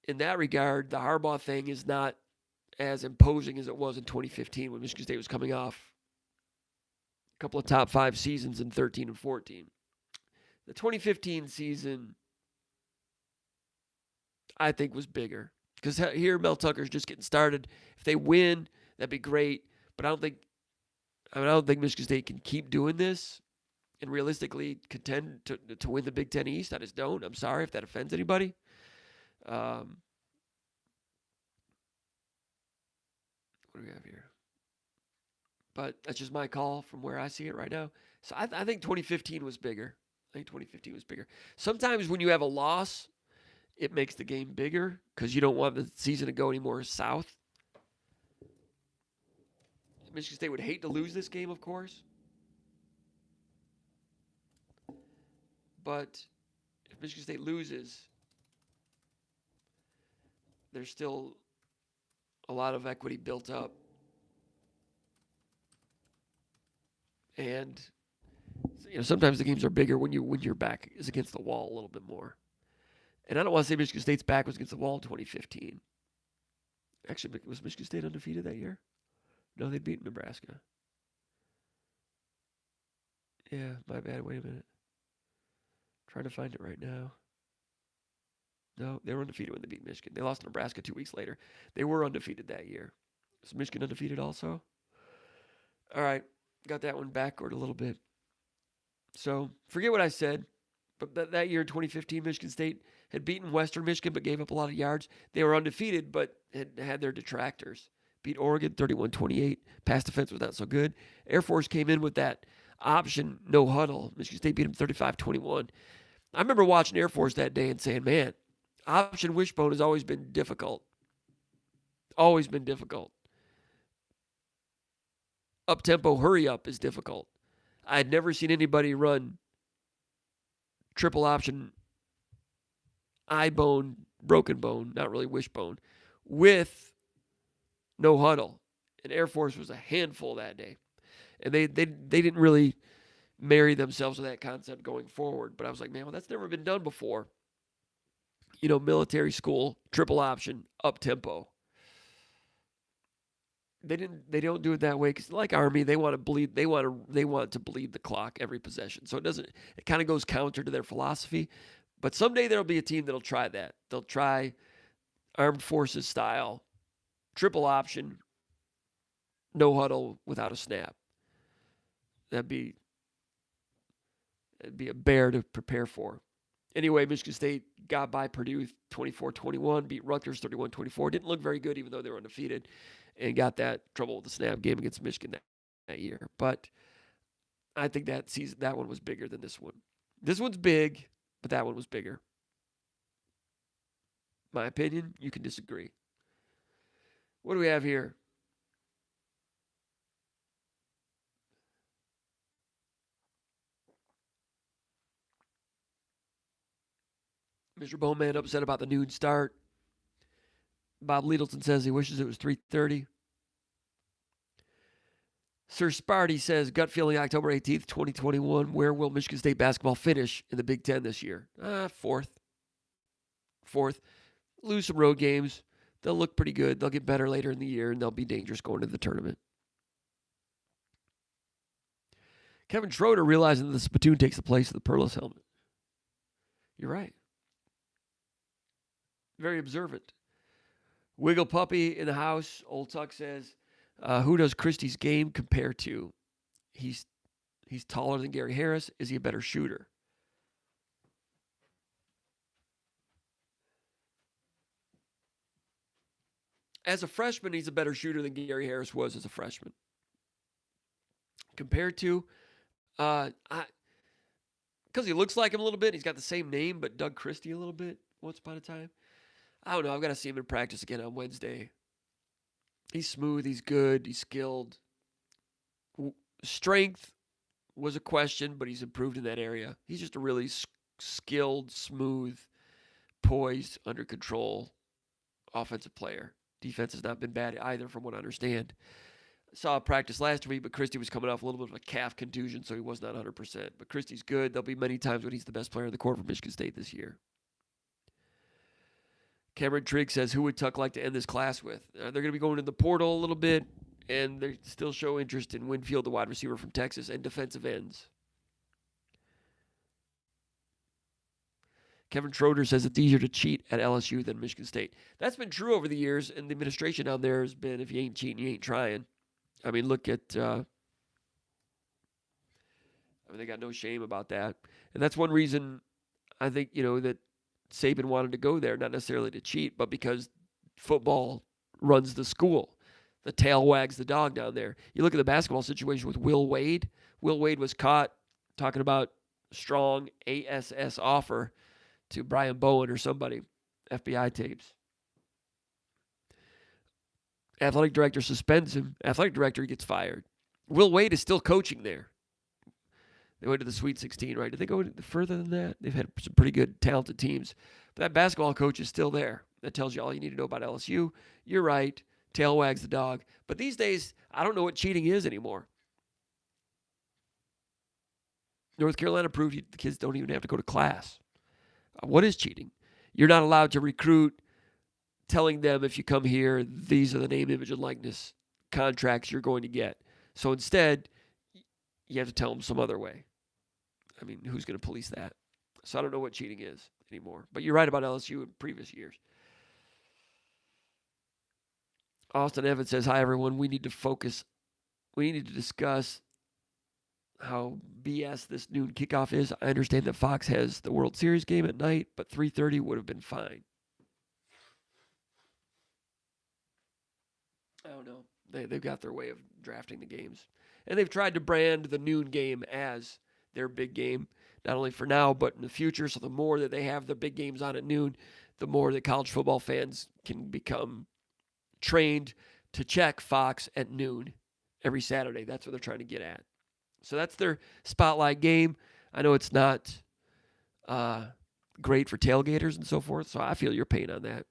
in that regard, the Harbaugh thing is not as imposing as it was in 2015 when Michigan State was coming off a couple of top 5 seasons in 13 and 14. The 2015 season, I think, was bigger. Because here, Mel Tucker's just getting started. If they win, that'd be great. But I don't think Michigan State can keep doing this and realistically contend to win the Big Ten East. I just don't. I'm sorry if that offends anybody. What do we have here? But that's just my call from where I see it right now. So I think 2015 was bigger. Sometimes when you have a loss, it makes the game bigger because you don't want the season to go any more south. Michigan State would hate to lose this game, of course. But if Michigan State loses, there's still a lot of equity built up. And sometimes the games are bigger when your back is against the wall a little bit more. And I don't want to say Michigan State's back was against the wall in 2015. Actually, was Michigan State undefeated that year? No, they beat Nebraska. Yeah, my bad. Wait a minute. Trying to find it right now. No, they were undefeated when they beat Michigan. They lost to Nebraska 2 weeks later. They were undefeated that year. Is Michigan undefeated also? All right. Got that one backward a little bit. So, forget what I said. But that year in 2015, Michigan State had beaten Western Michigan but gave up a lot of yards. They were undefeated but had their detractors. Beat Oregon 31-28. Pass defense was not so good. Air Force came in with that option, no huddle. Michigan State beat them 35-21. I remember watching Air Force that day and saying, man, option wishbone has always been difficult. Always been difficult. Up-tempo hurry up is difficult. I had never seen anybody run triple option eye bone, broken bone, not really wishbone, with no huddle. And Air Force was a handful that day. And they didn't really marry themselves with that concept going forward. But I was like, man, well, that's never been done before. Military school, triple option, up tempo. They don't do it that way because, like Army, they want to bleed. They want to bleed the clock every possession. So it kind of goes counter to their philosophy. But someday there'll be a team that'll try that. They'll try Armed Forces style, triple option, no huddle without a snap. That'd be a bear to prepare for. Anyway, Michigan State got by Purdue 24-21, beat Rutgers 31-24. Didn't look very good even though they were undefeated, and got that trouble with the snap game against Michigan that year. But I think that one was bigger than this one. This one's big, but that one was bigger. My opinion, you can disagree. What do we have here? Mr. Bowman upset about the noon start. Bob Littleton says he wishes it was 3:30. Sir Sparty says, gut feeling October 18th, 2021. Where will Michigan State basketball finish in the Big Ten this year? Fourth. Lose some road games. They'll look pretty good. They'll get better later in the year, and they'll be dangerous going to the tournament. Kevin Schroeder realizing that the spittoon takes the place of the Perlis helmet. You're right. Very observant. Wiggle Puppy in the house. Old Tuck says, who does Christie's game compare to? He's taller than Gary Harris. Is he a better shooter? As a freshman, he's a better shooter than Gary Harris was as a freshman. Compared to, because he looks like him a little bit. He's got the same name, but Doug Christie a little bit once upon a time. I don't know. I've got to see him in practice again on Wednesday. He's smooth. He's good. He's skilled. Strength was a question, but he's improved in that area. He's just a really skilled, smooth, poised, under control offensive player. Defense has not been bad either, from what I understand. Saw practice last week, but Christie was coming off a little bit of a calf contusion, so he was not 100%. But Christie's good. There'll be many times when he's the best player on the court for Michigan State this year. Cameron Trigg says, who would Tuck like to end this class with? They're going to be going in the portal a little bit, and they still show interest in Winfield, the wide receiver from Texas, and defensive ends. Kevin Schroeder says it's easier to cheat at LSU than Michigan State. That's been true over the years, and the administration down there has been, if you ain't cheating, you ain't trying. I mean, look at, they got no shame about that. And that's one reason I think, that Saban wanted to go there, not necessarily to cheat, but because football runs the school. The tail wags the dog down there. You look at the basketball situation with Will Wade. Will Wade was caught talking about strong ASS offer to Brian Bowen or somebody, FBI tapes. Athletic director suspends him. Athletic director gets fired. Will Wade is still coaching there. They went to the Sweet 16, right? Did they go further than that? They've had some pretty good, talented teams. But that basketball coach is still there. That tells you all you need to know about LSU. You're right. Tail wags the dog. But these days, I don't know what cheating is anymore. North Carolina proved the kids don't even have to go to class. What is cheating? You're not allowed to recruit, telling them if you come here, these are the name, image, and likeness contracts you're going to get. So instead, you have to tell them some other way. I mean, who's going to police that? So I don't know what cheating is anymore. But you're right about LSU in previous years. Austin Evans says, hi, everyone. We need to focus. We need to discuss how BS this noon kickoff is. I understand that Fox has the World Series game at night, but 3:30 would have been fine. I don't know. They've got their way of drafting the games. And they've tried to brand the noon game as their big game, not only for now, but in the future. So the more that they have the big games on at noon, the more that college football fans can become trained to check Fox at noon every Saturday. That's what they're trying to get at. So that's their spotlight game. I know it's not great for tailgaters and so forth, so I feel your pain on that.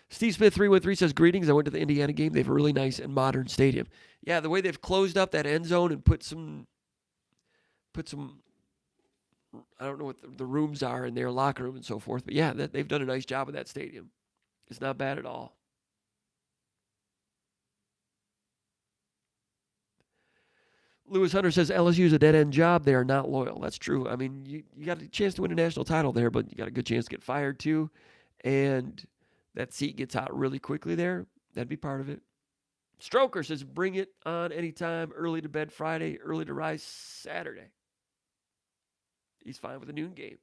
Steve Smith 313 says, greetings. I went to the Indiana game. They have a really nice and modern stadium. Yeah, the way they've closed up that end zone and put some I don't know what the rooms are in their locker room and so forth, but yeah, they've done a nice job with that stadium. It's not bad at all. Lewis Hunter says LSU is a dead-end job. They are not loyal. That's true. I mean, you got a chance to win a national title there, but you got a good chance to get fired too. And that seat gets hot really quickly there. That'd be part of it. Stroker says, bring it on anytime. Early to bed Friday, early to rise Saturday. He's fine with a noon game.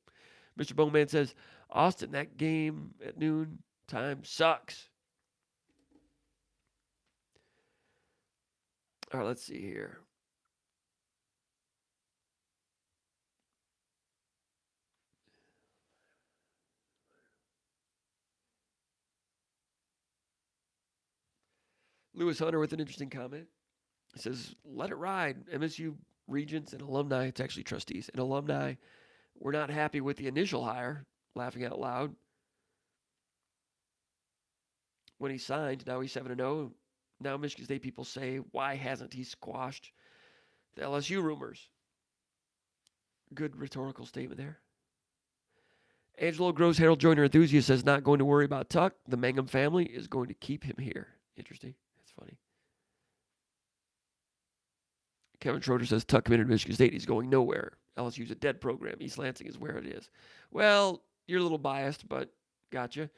Mr. Bowman says, Austin, that game at noon time sucks. All right, let's see here. Lewis Hunter with an interesting comment. He says, let it ride. MSU regents and alumni, it's actually trustees, and alumni were not happy with the initial hire, laughing out loud. When he signed, now he's 7-0. Now Michigan State people say, why hasn't he squashed the LSU rumors? Good rhetorical statement there. Angelo Gross, Harold Joyner enthusiast, says not going to worry about Tuck. The Mangum family is going to keep him here. Interesting. That's funny. Kevin Schroeder says Tuck committed to Michigan State. He's going nowhere. LSU's a dead program. East Lansing is where it is. Well, you're a little biased, but gotcha.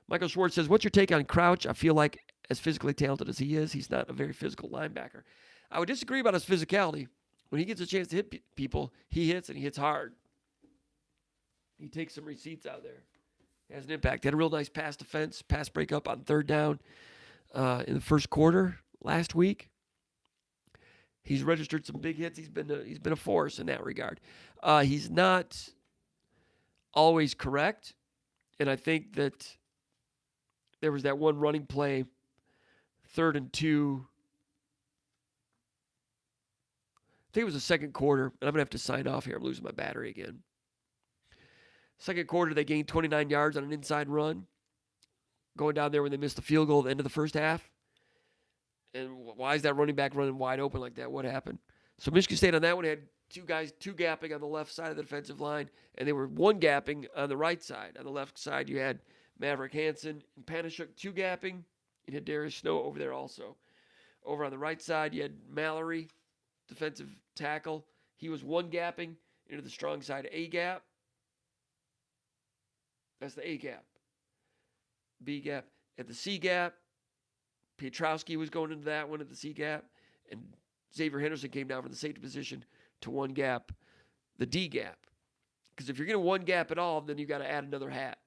Michael Schwartz says, what's your take on Crouch? I feel like as physically talented as he is, he's not a very physical linebacker. I would disagree about his physicality. When he gets a chance to hit people, he hits, and he hits hard. He takes some receipts out there. He has an impact. He had a real nice pass breakup on third down in the first quarter last week. He's registered some big hits. He's been a force in that regard. He's not always correct, and I think that there was that one running play, 3rd and 2. I think it was the second quarter, and I'm going to have to sign off here. I'm losing my battery again. Second quarter, they gained 29 yards on an inside run, going down there when they missed the field goal at the end of the first half. And why is that running back running wide open like that? What happened? So Michigan State on that one had two gapping on the left side of the defensive line, and they were one gapping on the right side. On the left side, you had Maverick Hansen and Panashuk two gapping. You had Darius Snow over there also. Over on the right side, you had Mallory, defensive tackle. He was one gapping into the strong side A gap. That's the A gap. B gap. At the C gap, Pietrowski was going into that one at the C gap, and Xavier Henderson came down from the safety position to one gap, the D gap. Because if you're going to one gap at all, then you've got to add another hat.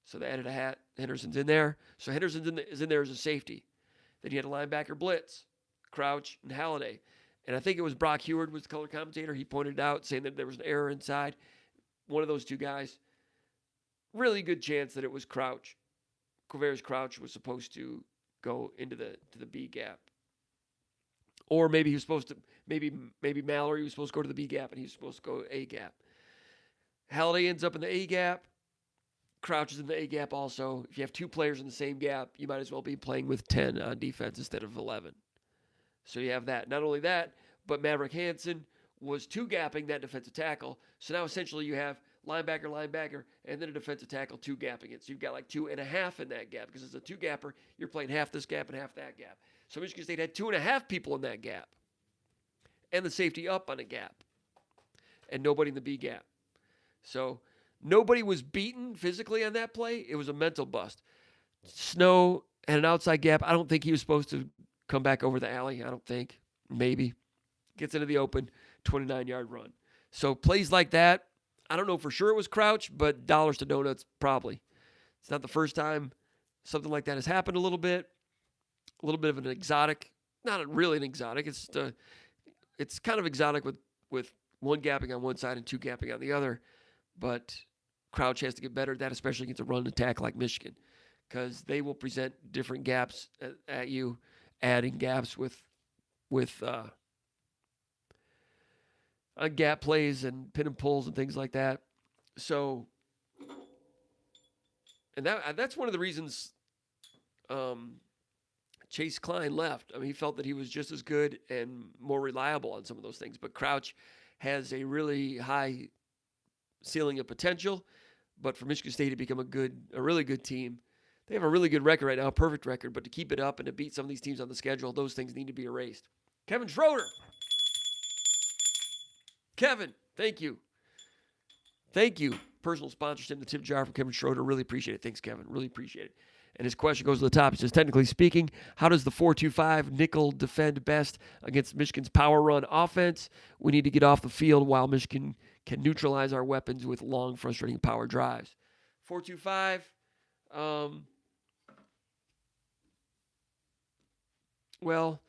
So they added a hat. Henderson's in there. So Henderson's is in there as a safety. Then you had a linebacker blitz, Crouch and Halliday. And I think it was Brock Hayward was the color commentator. He pointed out, saying that there was an error inside. One of those two guys. Really good chance that it was Crouch. Quavaris Crouch was supposed to go into the B gap. Or maybe he was supposed to, maybe Mallory was supposed to go to the B gap and he was supposed to go A gap. Halliday ends up in the A gap. Crouch is in the A gap also. If you have two players in the same gap, you might as well be playing with 10 on defense instead of 11. So you have that. Not only that, but Maverick Hansen was two gapping that defensive tackle. So now essentially you have linebacker, and then a defensive tackle two gapping it. So you've got like 2.5 in that gap because it's a two gapper. You're playing half this gap and half that gap. So Michigan State had 2.5 people in that gap, and the safety up on a gap, and nobody in the B gap. So nobody was beaten physically on that play. It was a mental bust. Snow and an outside gap. I don't think he was supposed to come back over the alley. I don't think. Maybe. Gets into the open, 29-yard run. So plays like that, I don't know for sure it was Crouch, but dollars to donuts, probably. It's not the first time something like that has happened a little bit of an exotic. Not really an exotic. It's kind of exotic with one gapping on one side and two gapping on the other. But Crouch has to get better at that, especially against a run attack like Michigan, because they will present different gaps at you, adding gaps with gap plays and pin and pulls and things like that. So, and that's one of the reasons Chase Klein left. I mean, he felt that he was just as good and more reliable on some of those things. But Crouch has a really high ceiling of potential. But for Michigan State to become a really good team, they have a really good record right now, a perfect record. But to keep it up and to beat some of these teams on the schedule, those things need to be erased. Kevin Schroeder. Kevin, thank you. Thank you. Personal sponsorship, the tip jar from Kevin Schroeder. Really appreciate it. Thanks, Kevin. Really appreciate it. And his question goes to the top. He says, technically speaking, how does the 4-2-5 nickel defend best against Michigan's power run offense? We need to get off the field while Michigan can neutralize our weapons with long, frustrating power drives. 4-2-5. Well, 4-2-5, 5 2 5 well,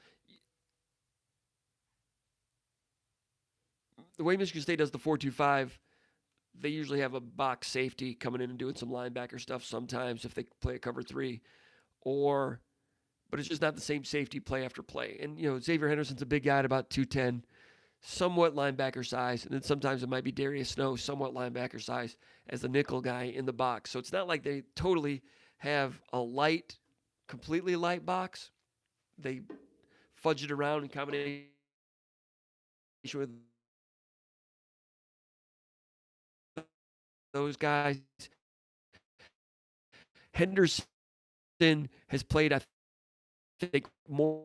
the way Michigan State does the 4-2-5, they usually have a box safety coming in and doing some linebacker stuff sometimes if they play a cover 3, but it's just not the same safety play after play. And Xavier Henderson's a big guy at about 210, somewhat linebacker size, and then sometimes it might be Darius Snow, somewhat linebacker size as the nickel guy in the box. So it's not like they totally have a completely light box. They fudge it around in combination with those guys. Henderson has played, I think, more